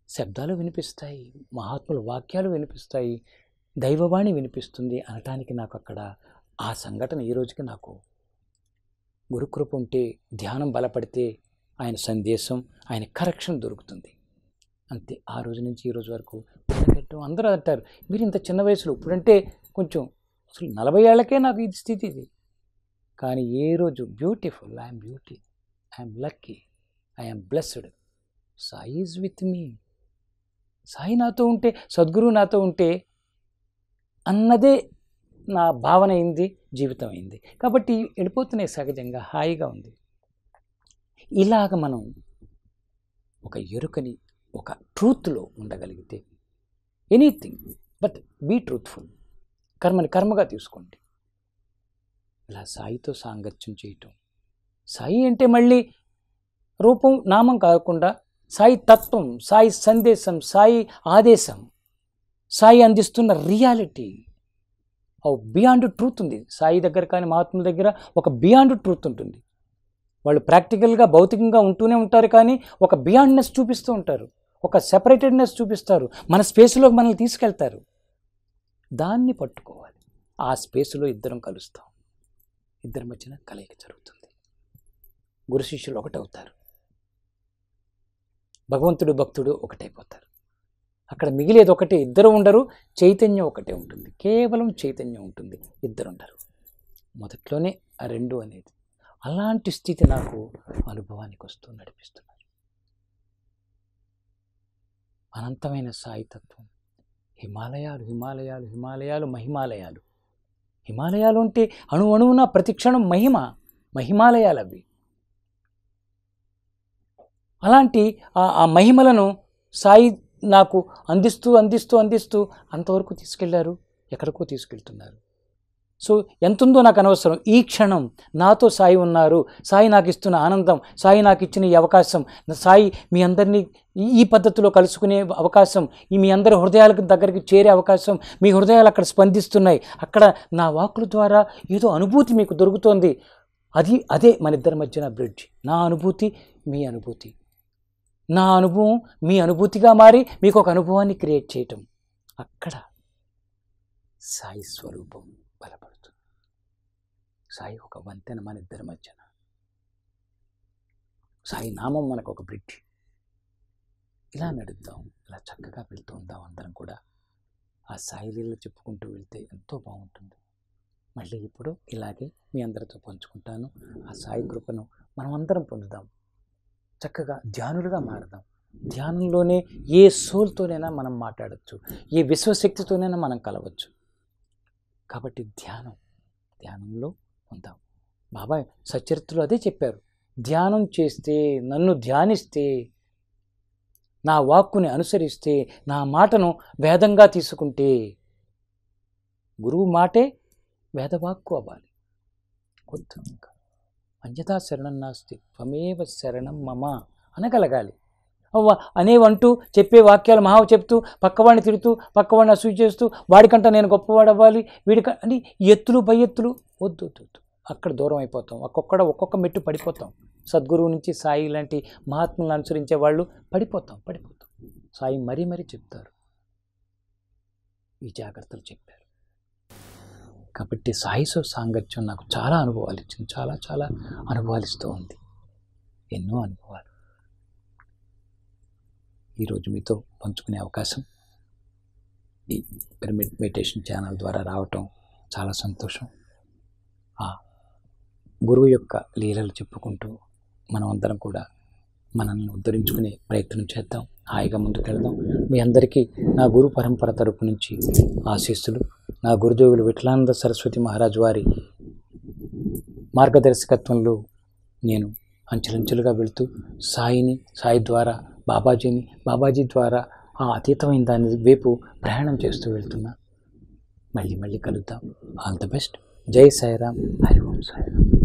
శబ్దాలు వినిపిస్తాయి, మహాత్ముల వాక్యాలు వినిపిస్తాయి, దైవవాణి వినిపిస్తుంది అనటానికి నాకు అక్కడ ఆ సంఘటన ఈ రోజుకి నాకు గురుకృప ఉంటే, ధ్యానం బలపడితే ఆయన సందేశం, ఆయన కరెక్షన్ దొరుకుతుంది. అంతే, ఆ రోజు నుంచి ఈ రోజు వరకు అందరూ అంటారు, మీరు ఇంత చిన్న వయసులో, ఇప్పుడంటే కొంచెం అసలు 40 ఏళ్ళకే నాకు ఇది స్థితి ఇది, కానీ ఏ రోజు beautiful, I'm beauty, I'm lucky, I'm blessed, Sai is with me, Sai నాతో ఉంటే, సద్గురువు నాతో ఉంటే అన్నదే నా భావన అయింది, జీవితం అయింది. కాబట్టి వెళ్ళిపోతున్నాయి సహజంగా, హాయిగా ఉంది. ఇలాగ మనం ఒక ఎరుకని, ఒక ట్రూత్లో ఉండగలిగితే, ఎనీథింగ్ బట్ బీ ట్రూత్ఫుల్, కర్మని కర్మగా తీసుకోండి. ఇలా సాయితో సాంగత్యం చేయటం, సాయి అంటే మళ్ళీ రూపం నామం కాకుండా సాయి తత్వం, సాయి సందేశం, సాయి ఆదేశం, సాయి అందిస్తున్న రియాలిటీ, బియాండ్ ట్రూత్ ఉంది సాయి దగ్గర. కానీ మహాత్ముల దగ్గర ఒక బియాండ్ ట్రూత్ ఉంటుంది. వాళ్ళు ప్రాక్టికల్గా భౌతికంగా ఉంటూనే ఉంటారు, కానీ ఒక బియాండ్నెస్ చూపిస్తూ ఉంటారు, ఒక సెపరేటెడ్నెస్ చూపిస్తారు, మన స్పేస్లోకి మనల్ని తీసుకెళ్తారు. దాన్ని పట్టుకోవాలి. ఆ స్పేస్లో ఇద్దరం కలుస్తాం, ఇద్దరి మధ్యన కలయిక జరుగుతుంది, గురు శిష్యులు ఒకటవుతారు, భగవంతుడు భక్తుడు ఒకటైపోతారు. అక్కడ మిగిలేది ఒకటే, ఇద్దరు ఉండరు, చైతన్యం ఒకటే ఉంటుంది, కేవలం చైతన్యం ఉంటుంది, ఇద్దరు ఉండరు. మొదట్లోనే ఆ రెండు అనేది. అలాంటి స్థితి నాకు అనుభవానికి వస్తూ నడిపిస్తున్నారు. అనంతమైన సాయితత్వం, హిమాలయాలు హిమాలయాలు హిమాలయాలు మహిమాలయాలు. హిమాలయాలు అంటే అణువున ప్రతిక్షణం మహిమాలయాలు అవి. అలాంటి ఆ మహిమలను సాయి నాకు అందిస్తూ అందిస్తూ అందిస్తూ అంతవరకు తీసుకెళ్లారు, ఎక్కడికో తీసుకెళ్తున్నారు. సో ఎంతుందో నాకు అనవసరం. ఈ క్షణం నాతో సాయి ఉన్నారు, సాయి నాకు ఇస్తున్న ఆనందం, సాయి నాకు ఇచ్చిన ఈ అవకాశం, సాయి మీ అందరినీ ఈ పద్ధతిలో కలుసుకునే అవకాశం, మీ అందరి హృదయాలకు దగ్గరికి చేరే అవకాశం, మీ హృదయాలు అక్కడ స్పందిస్తున్నాయి, అక్కడ నా వాక్కుల ద్వారా ఏదో అనుభూతి మీకు దొరుకుతోంది. అదే మన ఇద్దరి మధ్యన బ్రిడ్జ్. నా అనుభూతి మీ అనుభూతి, నా అనుభవం మీ అనుభూతిగా మారి మీకు ఒక అనుభవాన్ని క్రియేట్ చేయటం. అక్కడ సాయి స్వరూపం బలపడుతుంది. సాయి ఒక వంతెన మన ఇద్దరి మధ్యన, సాయి నామం మనకు ఒక బ్రిడ్జ్. ఇలా నడుద్దాం, ఇలా చక్కగా వెళ్తూ ఉందాం. అందరం కూడా ఆ సాయి లీల చెప్పుకుంటూ వెళ్తే ఎంతో బాగుంటుంది. మళ్ళీ ఇప్పుడు ఇలాగే మీ అందరితో పంచుకుంటాను. ఆ సాయి కృపను మనం అందరం పొందుదాం, చక్కగా ధ్యానులుగా మారదాం. ధ్యానంలోనే ఏ సోల్తోనైనా మనం మాట్లాడచ్చు, ఏ విశ్వశక్తితోనైనా మనం కలవచ్చు. కాబట్టి ధ్యానంలో ఉందాం. బాబాయ్ సచరిత్రలో అదే చెప్పారు, ధ్యానం చేస్తే, నన్ను ధ్యానిస్తే, నా వాక్కుని అనుసరిస్తే, నా మాటను వేదంగా తీసుకుంటే, గురువు మాటే వేదవాక్కు అవ్వాలి. వద్దు ఇంకా అన్యథా శరణం నాస్తి త్వమేవ శరణం మమ అనగలగాలి. అనేవంటూ చెప్పే వాక్యాలు మహావు చెప్తూ, పక్కవాడిని తిడుతూ, పక్కవాడిని అసూయ చేస్తూ, వాడికంట నేను గొప్పవాడు అవ్వాలి, అని ఎత్తులు పై ఎత్తులు వద్దు. అక్కడ దూరం అయిపోతాం. ఒక్కొక్క మెట్టు పడిపోతాం. సద్గురువు నుంచి సాయి లాంటి మహాత్ములను అనుసరించే వాళ్ళు పడిపోతాం. సాయి మరీ చెప్తారు, ఈ జాగ్రత్తలు చెప్పారు. కాబట్టి సాయి సాంగత్యం నాకు చాలా అనుభవాలు ఇచ్చింది, చాలా అనుభవాలు ఇస్తూ ఉంది, ఎన్నో అనుభవాలు. ఈరోజు మీతో పంచుకునే అవకాశం ఈ పిరమిడ్ మెడిటేషన్ ఛానల్ ద్వారా రావటం చాలా సంతోషం. ఆ గురువు యొక్క లీలలు చెప్పుకుంటూ మనం అందరం కూడా మనల్ని ఉద్ధరించుకునే ప్రయత్నం చేద్దాం, హాయిగా ముందుకెళ్దాం. మీ అందరికీ నా గురు పరంపర తరపు నుంచి ఆశీస్సులు. నా గురుదేవులు విఠలానంద సరస్వతి మహారాజు వారి మార్గదర్శకత్వంలో నేను అంచెలంచెలుగా వెళుతూ సాయి ద్వారా బాబాజీ ద్వారా ఆ అతీతమైన దాని వైపు ప్రయాణం చేస్తూ వెళ్తున్నా. మళ్ళీ కలుద్దాం. All the best. జై సాయిరామ్. హరి ఓం సాయిరామ్.